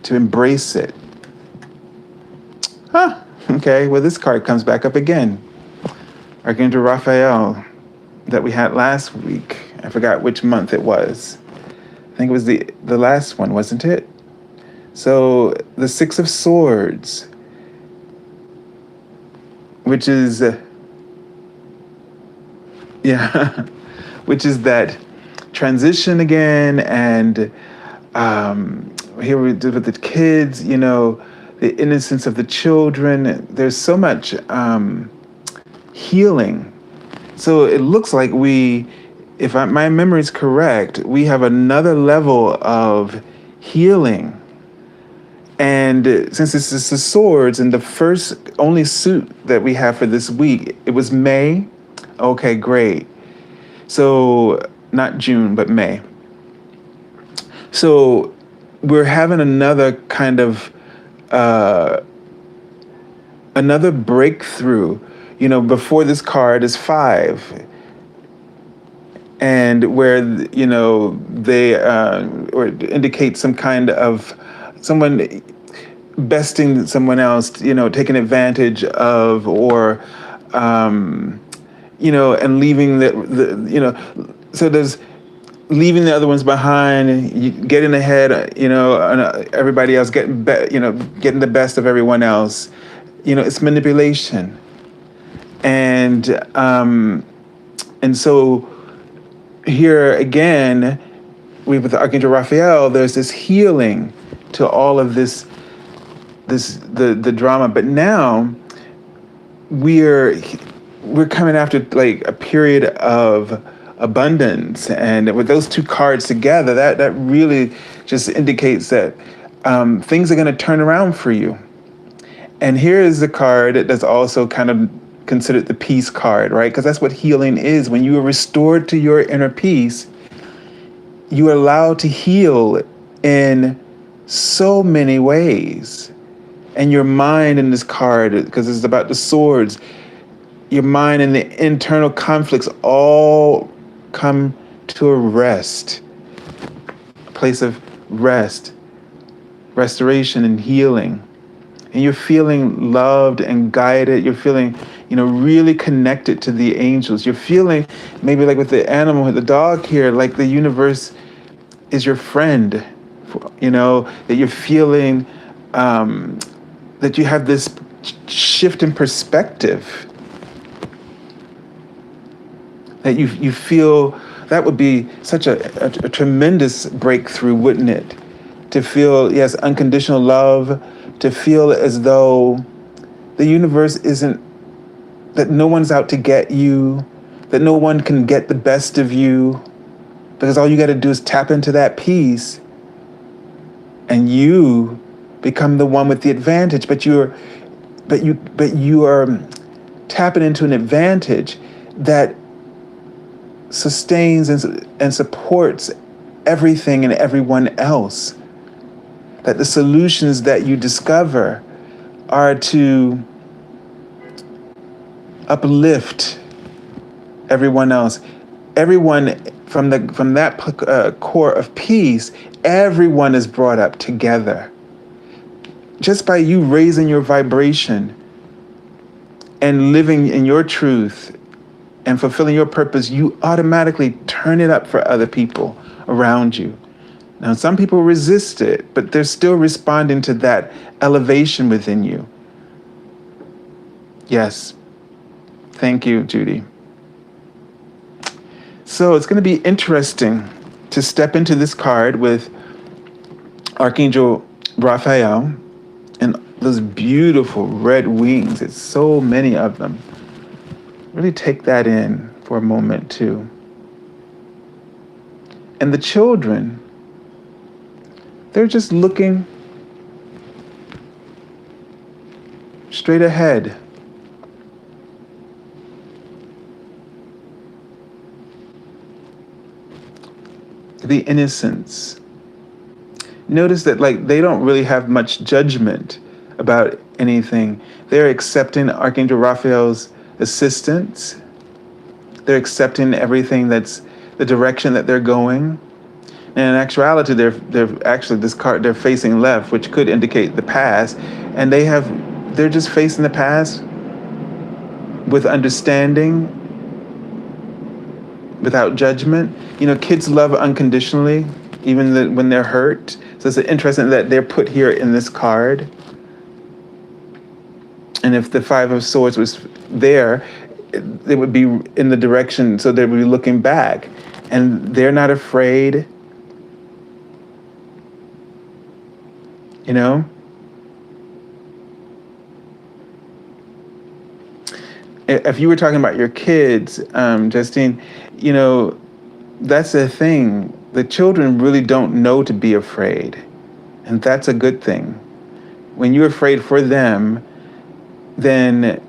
To embrace it. Huh. Okay, well, this card comes back up again. Archangel Raphael that we had last week. I forgot which month it was. I think it was the last one, wasn't it? So the Six of Swords, which is, which is that transition again. And here we do with the kids, the innocence of the children. There's so much healing. So it looks like if my memory is correct, we have another level of healing. And since this is the swords and the only suit that we have for this week, it was May. Okay, great. So not June, but May. So we're having another kind of another breakthrough. Before this card is 5, and where they or indicate some kind of someone besting someone else, taking advantage of, or and leaving so there's leaving the other ones behind, getting ahead, and everybody else getting getting the best of everyone else. It's manipulation. And so here again, with Archangel Raphael, there's this healing to all of the drama. But now we're coming after like a period of abundance, and with those two cards together, that really just indicates that things are going to turn around for you. And here is the card that's also kind of considered the peace card, right? Because that's what healing is. When you are restored to your inner peace, you are allowed to heal in so many ways. And your mind in this card, because it's about the swords, your mind and the internal conflicts all come to a rest, a place of rest, restoration and healing. and you're feeling loved and guided. You're feeling, really connected to the angels. You're feeling maybe like with the animal, with the dog here, like the universe is your friend. That you're feeling that you have this shift in perspective. That you feel that would be such a tremendous breakthrough, wouldn't it? To feel, yes, unconditional love, to feel as though the universe isn't, that no one's out to get you, that no one can get the best of you, because all you got to do is tap into that peace and you become the one with the advantage. But you are tapping into an advantage that sustains and supports everything and everyone else. That the solutions that you discover are to uplift everyone else. Everyone from that core of peace, everyone is brought up together. Just by you raising your vibration and living in your truth and fulfilling your purpose, you automatically turn it up for other people around you. Now, some people resist it, but they're still responding to that elevation within you. Yes. Thank you, Judy. So it's going to be interesting to step into this card with Archangel Raphael and those beautiful red wings. It's so many of them. Really take that in for a moment, too. And the children, they're just looking straight ahead. The innocence. Notice that they don't really have much judgment about anything. They're accepting Archangel Raphael's assistance. They're accepting everything that's the direction that they're going. And in actuality, they're actually they're facing left, which could indicate the past, and they're just facing the past with understanding, without judgment. Kids love unconditionally, even when they're hurt. So it's interesting that they're put here in this card. And if the Five of Swords was there, it would be in the direction, so they would be looking back. And they're not afraid. If you were talking about your kids, Justine, that's the thing. The children really don't know to be afraid. And that's a good thing. When you're afraid for them, then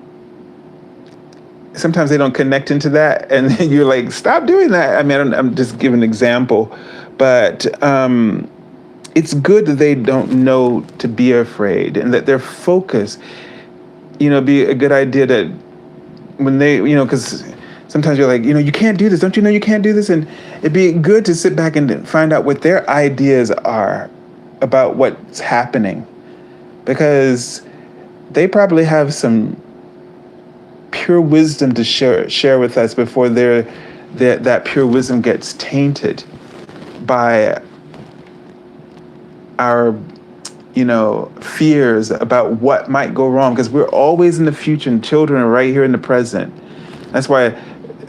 sometimes they don't connect into that. And you're like, stop doing that. I mean, I'm just giving an example. But it's good that they don't know to be afraid and that their focus, be a good idea that when they, because sometimes you're like, you can't do this. Don't you know you can't do this? And it'd be good to sit back and find out what their ideas are about what's happening, because they probably have some pure wisdom to share with us before that pure wisdom gets tainted by our fears about what might go wrong, because we're always in the future and children are right here in the present. That's why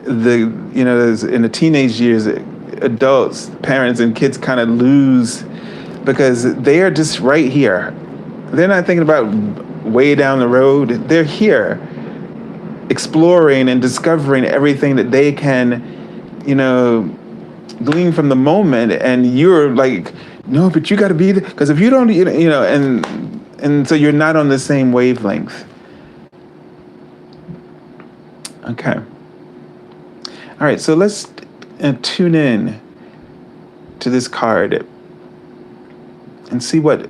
in the teenage years, adults, parents, and kids kind of lose, because they are just right here. They're not thinking about way down the road. They're here exploring and discovering everything that they can, glean from the moment. And you're like, no, but you got to be there, because if you don't, and so you're not on the same wavelength. Okay. All right, so let's tune in to this card and see what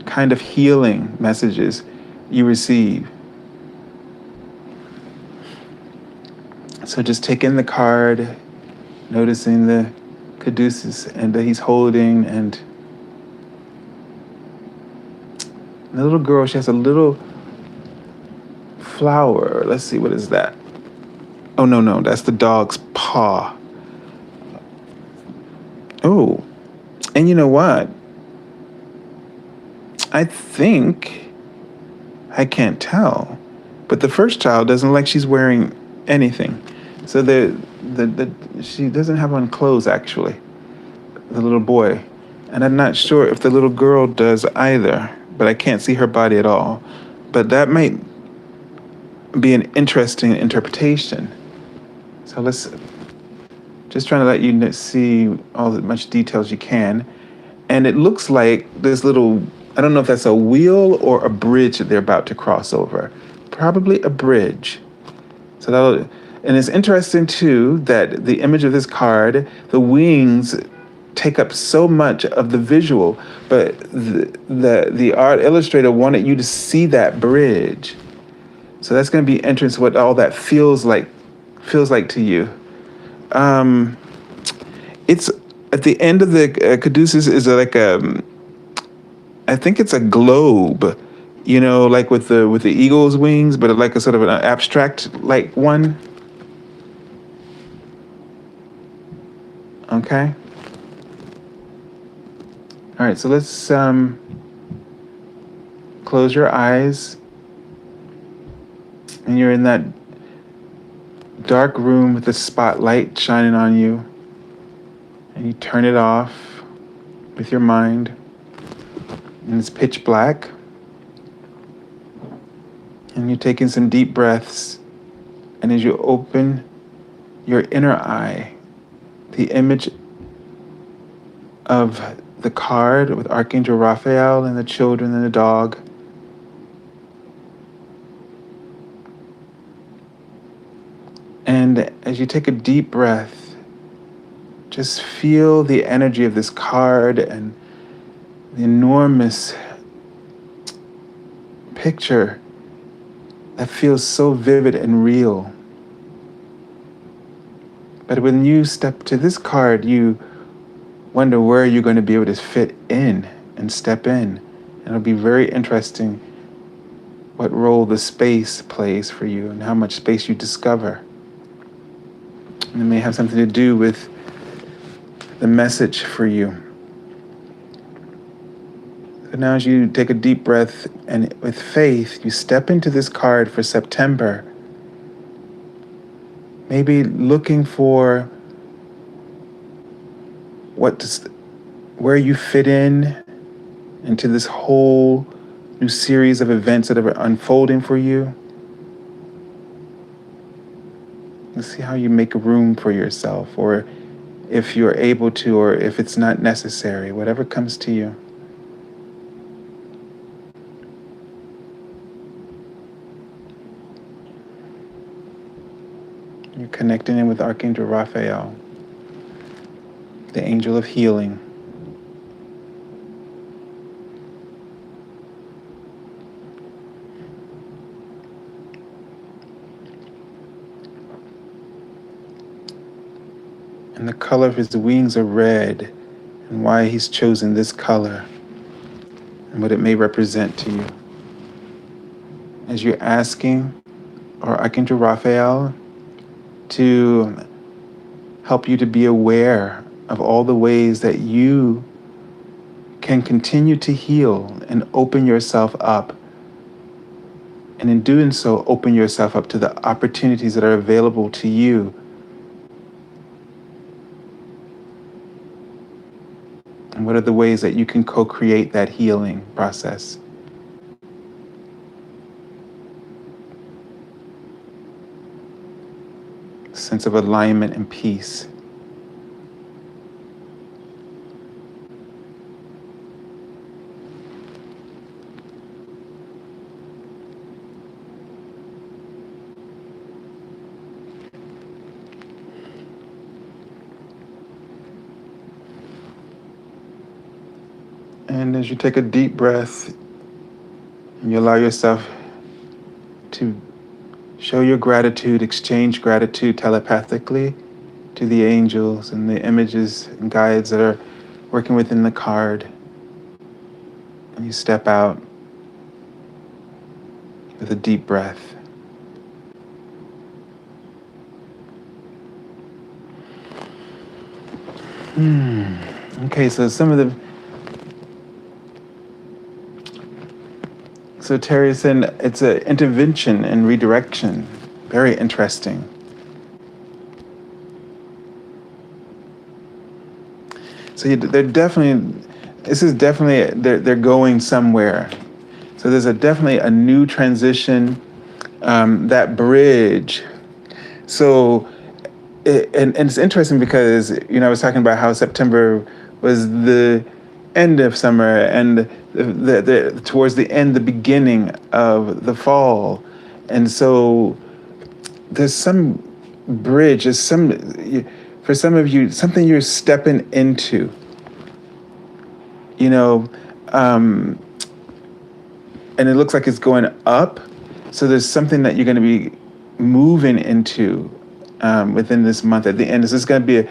kind of healing messages you receive. So just take in the card, noticing the caduceus and that he's holding, and And the little girl, she has a little flower. Let's see, what is that? Oh, no, that's the dog's paw. Oh, and you know what? I think, I can't tell, but the first child doesn't like she's wearing anything. So she doesn't have on clothes, actually, the little boy. And I'm not sure if the little girl does either, but I can't see her body at all. But that might be an interesting interpretation. So let's just trying to let you see all the much details you can. And it looks like this little, I don't know if that's a wheel or a bridge that they're about to cross over. Probably a bridge. So that'll, and it's interesting too that the image of this card, the wings take up so much of the visual, but the art illustrator wanted you to see that bridge. So that's going to be interesting what all that feels like to you. It's at the end of the caduceus is like I think it's a globe, like with the eagle's wings, but like a sort of an abstract like one. Okay. All right, so let's close your eyes, and you're in that dark room with the spotlight shining on you, and you turn it off with your mind, and it's pitch black, and you're taking some deep breaths, and as you open your inner eye, the image of the card with Archangel Raphael and the children and the dog. And as you take a deep breath, just feel the energy of this card and the enormous picture that feels so vivid and real. But when you step to this card, you wonder where you're going to be able to fit in and step in. And it'll be very interesting what role the space plays for you and how much space you discover. And it may have something to do with the message for you. So now as you take a deep breath and with faith, you step into this card for September. Maybe looking for where you fit into this whole new series of events that are unfolding for you. Let's see how you make room for yourself, or if you're able to, or if it's not necessary, whatever comes to you. You're connecting in with Archangel Raphael, the angel of healing. And the color of his wings are red, and why he's chosen this color, and what it may represent to you. As you're asking Archangel Raphael to help you to be aware of all the ways that you can continue to heal and open yourself up. And in doing so, open yourself up to the opportunities that are available to you. And what are the ways that you can co-create that healing process? Sense of alignment and peace. And as you take a deep breath, and you allow yourself to show your gratitude, exchange gratitude telepathically to the angels and the images and guides that are working within the card. And you step out with a deep breath. Okay, so so Terry is saying it's an intervention and redirection. Very interesting. So they're definitely, this is definitely, they're going somewhere. So there's definitely a new transition, that bridge. So, and it's interesting because, I was talking about how September was the end of summer and towards the end, the beginning of the fall. And so there's some bridge, for some of you, something you're stepping into, um, and it looks like it's going up. So there's something that you're going to be moving into within this month. At the end, this is going to be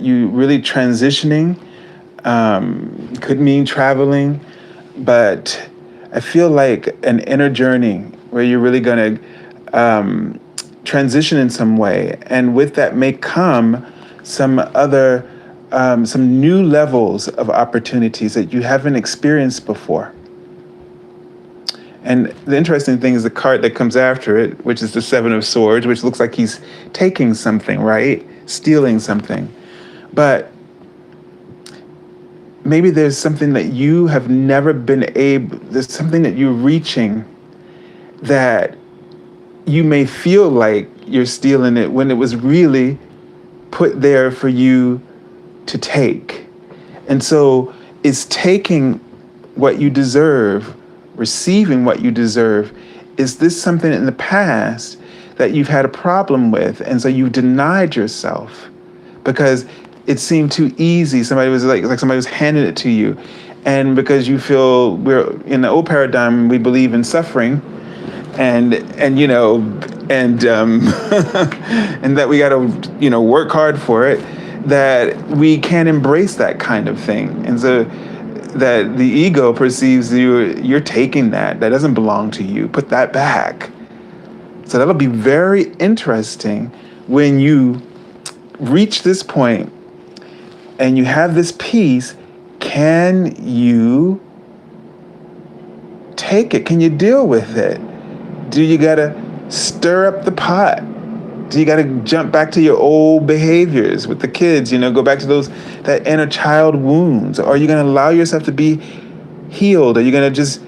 you really transitioning. Could mean traveling, but I feel like an inner journey where you're really going to transition in some way, and with that may come some other, some new levels of opportunities that you haven't experienced before. And the interesting thing is the card that comes after it, which is the Seven of Swords, which looks like he's taking something, right? Stealing something. But maybe there's something that you have never been able, there's something that you're reaching that you may feel like you're stealing it when it was really put there for you to take. And so it's taking what you deserve, receiving what you deserve. Is this something in the past that you've had a problem with? And so you denied yourself because it seemed too easy. Somebody was like somebody was handing it to you. And because you feel, we're in the old paradigm, we believe in suffering and and and that we got to, work hard for it, that we can't embrace that kind of thing. And so that the ego perceives you're taking that doesn't belong to you. Put that back. So that'll be very interesting when you reach this point and you have this peace. Can you take it? Can you deal with it? Do you gotta stir up the pot? Do you gotta jump back to your old behaviors with the kids, go back to that inner child wounds? Or are you gonna allow yourself to be healed? Are you gonna just,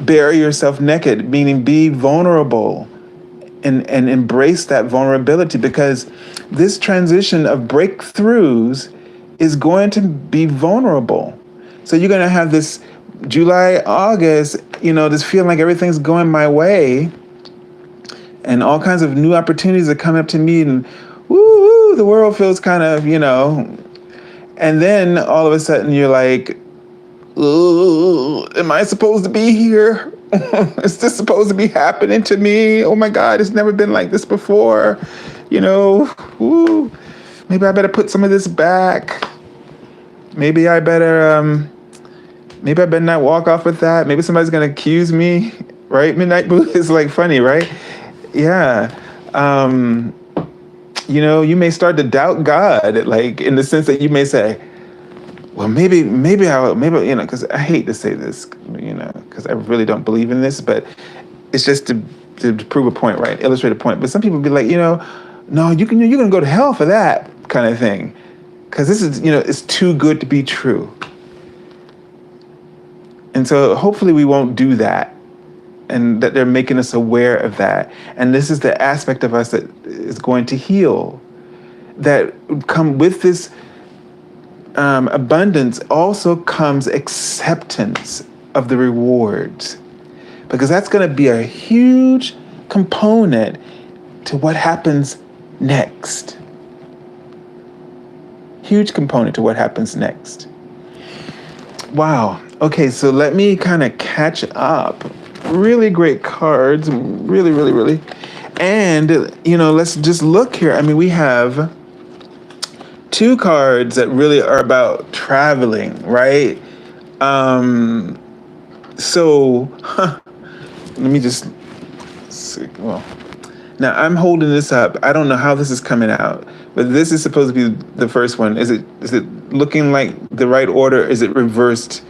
bury yourself naked, meaning be vulnerable and embrace that vulnerability? Because this transition of breakthroughs is going to be vulnerable. So you're gonna have this July, August, this feeling like everything's going my way and all kinds of new opportunities are coming up to me and woo, the world feels kind of, and then all of a sudden you're like, ooh, am I supposed to be here? Is this supposed to be happening to me? Oh my God, it's never been like this before. Ooh, maybe I better put some of this back. Maybe I better not walk off with that. Maybe somebody's gonna accuse me, right? Midnight Blue is like funny, right? Yeah. You may start to doubt God, like in the sense that you may say, well, maybe, because I hate to say this, because I really don't believe in this, but it's just to prove a point, right? Illustrate a point. But some people be like, no, you're gonna go to hell for that kind of thing, because this is, it's too good to be true. And so hopefully we won't do that, and that they're making us aware of that. And this is the aspect of us that is going to heal. That come with this abundance also comes acceptance of the rewards, because that's going to be a huge component to what happens next. Huge component to what happens next. Wow. Okay, so let me kind of catch up. Really great cards. Really, really, really. And, let's just look here. I mean, we have two cards that really are about traveling, right? So let me just see. Well, now I'm holding this up. I don't know how this is coming out, but this is supposed to be the first one. Is it looking like the right order? Is it reversed?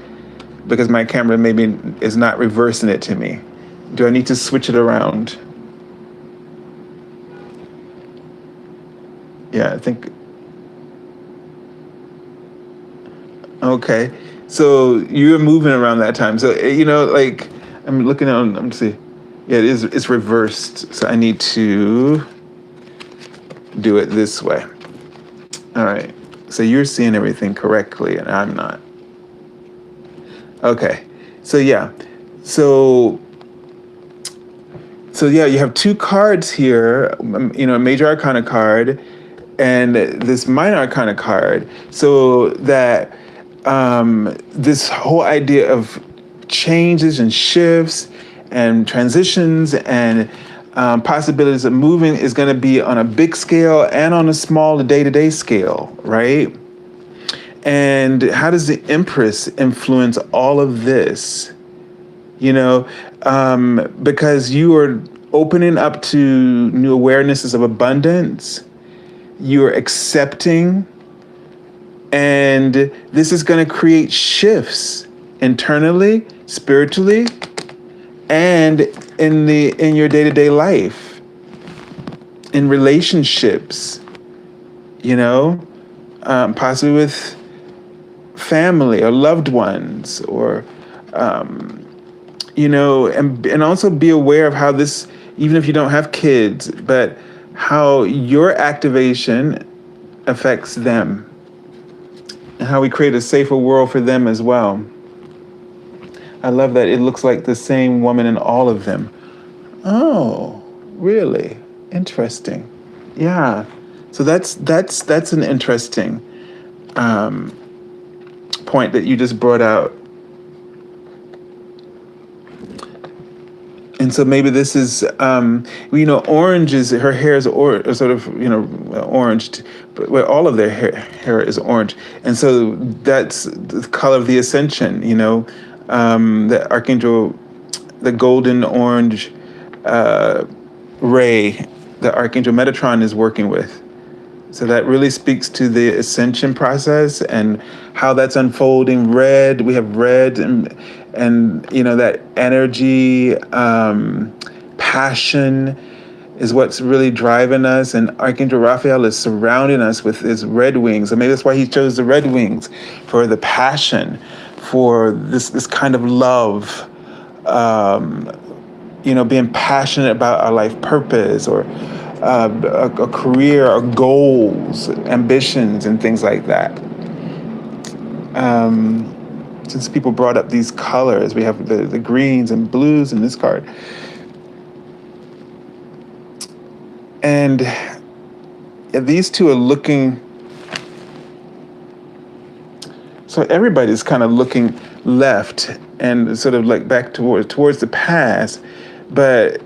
Because my camera maybe is not reversing it to me. Do I need to switch it around? Yeah, I think. Okay. So you're moving around that time. So, like, I'm looking on, I'm see. Yeah, it's reversed. So I need to do it this way. All right. So you're seeing everything correctly and I'm not. Okay. So yeah. So yeah, you have two cards here, a major arcana card and this minor arcana card. So that this whole idea of changes and shifts and transitions and possibilities of moving is going to be on a big scale and on a small day-to-day scale, right? And how does the Empress influence all of this? Because you are opening up to new awarenesses of abundance, you're accepting, and this is going to create shifts internally, spiritually, and in your day-to-day life, in relationships, possibly with family or loved ones, or and also be aware of how this, even if you don't have kids, but how your activation affects them and how we create a safer world for them as well. I love that it looks like the same woman in all of them. Oh, really? Interesting. Yeah. So that's an interesting point that you just brought out. And so maybe this is, orange is, her hair is sort of, orange, but all of their hair is orange. And so that's the color of the Ascension, the Archangel, the golden orange ray that Archangel Metatron is working with. So that really speaks to the ascension process and how that's unfolding. Red, we have red and that energy, passion is what's really driving us. And Archangel Raphael is surrounding us with his red wings. And maybe that's why he chose the red wings, for the passion, for this kind of love, being passionate about our life purpose, or a career, or goals, ambitions, and things like that. Since people brought up these colors, we have the greens and blues in this card. And these two are looking, so everybody's kind of looking left and sort of like back towards the past, but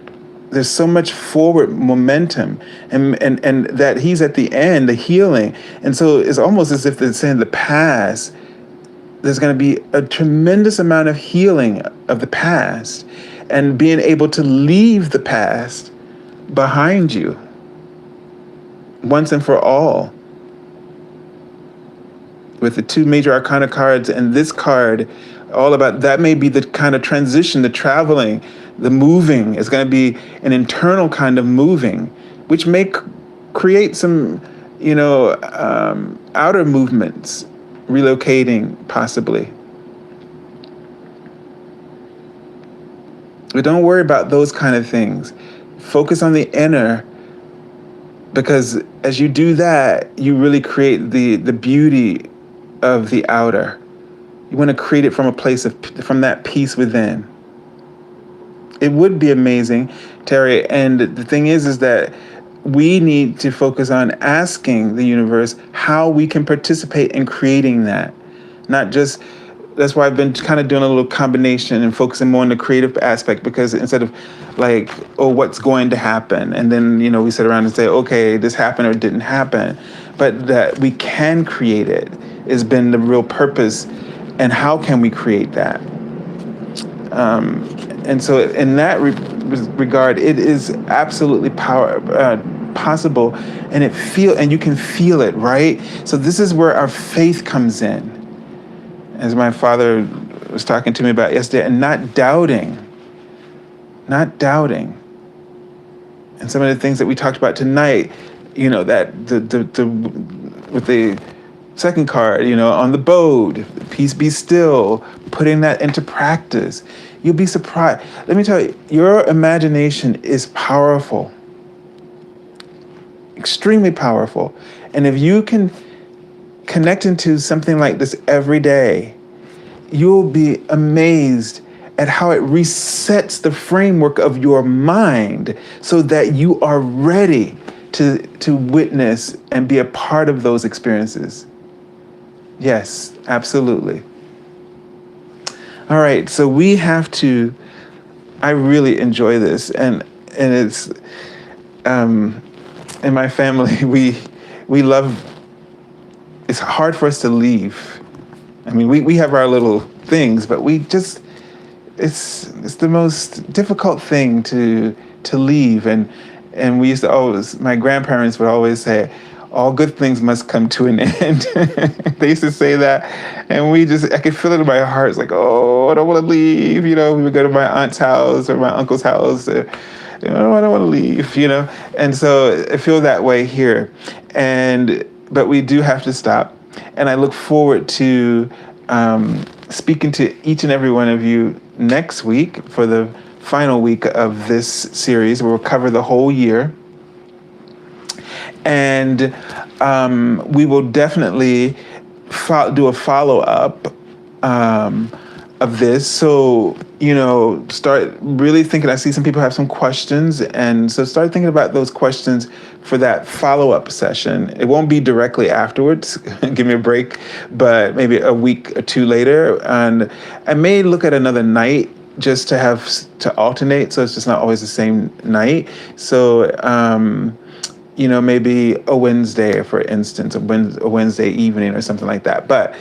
there's so much forward momentum, and that he's at the end, the healing. And so it's almost as if they're saying the past, there's going to be a tremendous amount of healing of the past and being able to leave the past behind you once and for all. With the two major arcana cards and this card, all about that may be the kind of transition, the traveling, the moving. Is going to be an internal kind of moving, which may create some, outer movements, relocating possibly. But don't worry about those kind of things. Focus on the inner, because as you do that, you really create the beauty of the outer. You want to create it from a place from that peace within. It would be amazing, Terry. And the thing is that we need to focus on asking the universe how we can participate in creating that. Not just, that's why I've been kind of doing a little combination and focusing more on the creative aspect, because instead of like, oh, what's going to happen? And then, we sit around and say, okay, this happened or didn't happen. But that we can create it has been the real purpose. And how can we create that? And so in that regard, it is absolutely possible, and and you can feel it, right? So this is where our faith comes in, as my father was talking to me about yesterday, and not doubting. And some of the things that we talked about tonight, that the with the second card, on the boat, peace be still, putting that into practice. You'll be surprised. Let me tell you, your imagination is powerful, extremely powerful. And if you can connect into something like this every day, you'll be amazed at how it resets the framework of your mind so that you are ready to witness and be a part of those experiences. Yes, absolutely. All right, so we have to, I really enjoy this, and it's, in my family, we love, it's hard for us to leave. I mean, we have our little things, but we just, it's the most difficult thing to leave. And we used to always, my grandparents would always say, all good things must come to an end. They used to say that, and I could feel it in my heart. It's like, oh, I don't want to leave. We would go to my aunt's house or my uncle's house. I don't want to leave, And so I feel that way here. But we do have to stop. And I look forward to speaking to each and every one of you next week for the final week of this series, where we'll cover the whole year. And we will definitely do a follow-up of this. So, start really thinking. I see some people have some questions. And so start thinking about those questions for that follow-up session. It won't be directly afterwards. Give me a break. But maybe a week or two later. And I may look at another night just to alternate. So it's just not always the same night. So, maybe a Wednesday, for instance, a Wednesday evening or something like that. But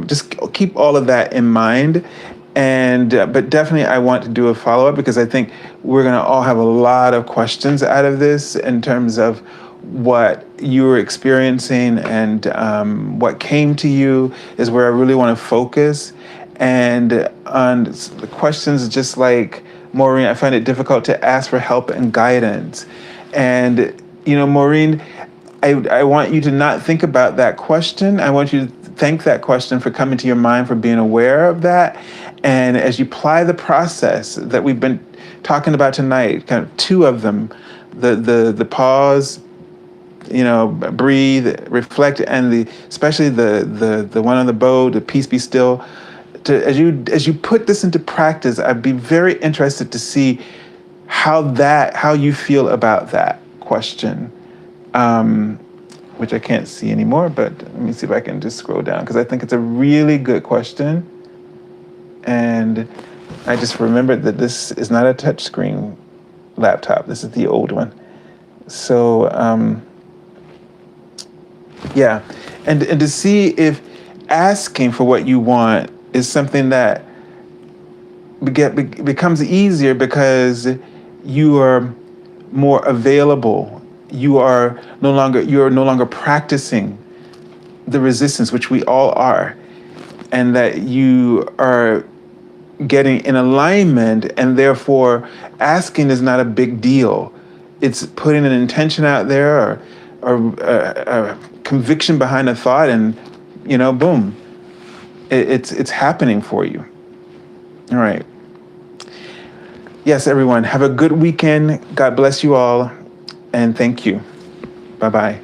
just keep all of that in mind. But definitely I want to do a follow-up, because I think we're going to all have a lot of questions out of this in terms of what you were experiencing and what came to you is where I really want to focus. And on the questions, just like Maureen, I find it difficult to ask for help and guidance. And Maureen, I want you to not think about that question. I want you to thank that question for coming to your mind, for being aware of that. And as you apply the process that we've been talking about tonight, kind of two of them, the pause, breathe, reflect, and especially the one on the boat, the peace be still. As you put this into practice, I'd be very interested to see how you feel about that question, which I can't see anymore, but let me see if I can just scroll down, because I think it's a really good question. And I just remembered that this is not a touchscreen laptop. This is the old one. So, yeah. And to see if asking for what you want is something that becomes easier because you are more available. You're no longer practicing the resistance, which we all are, and that you are getting in alignment, and therefore asking is not a big deal. It's putting an intention out there, or a conviction behind a thought, and boom, it's happening for you. All right. Yes, everyone, have a good weekend. God bless you all, and thank you. Bye-bye.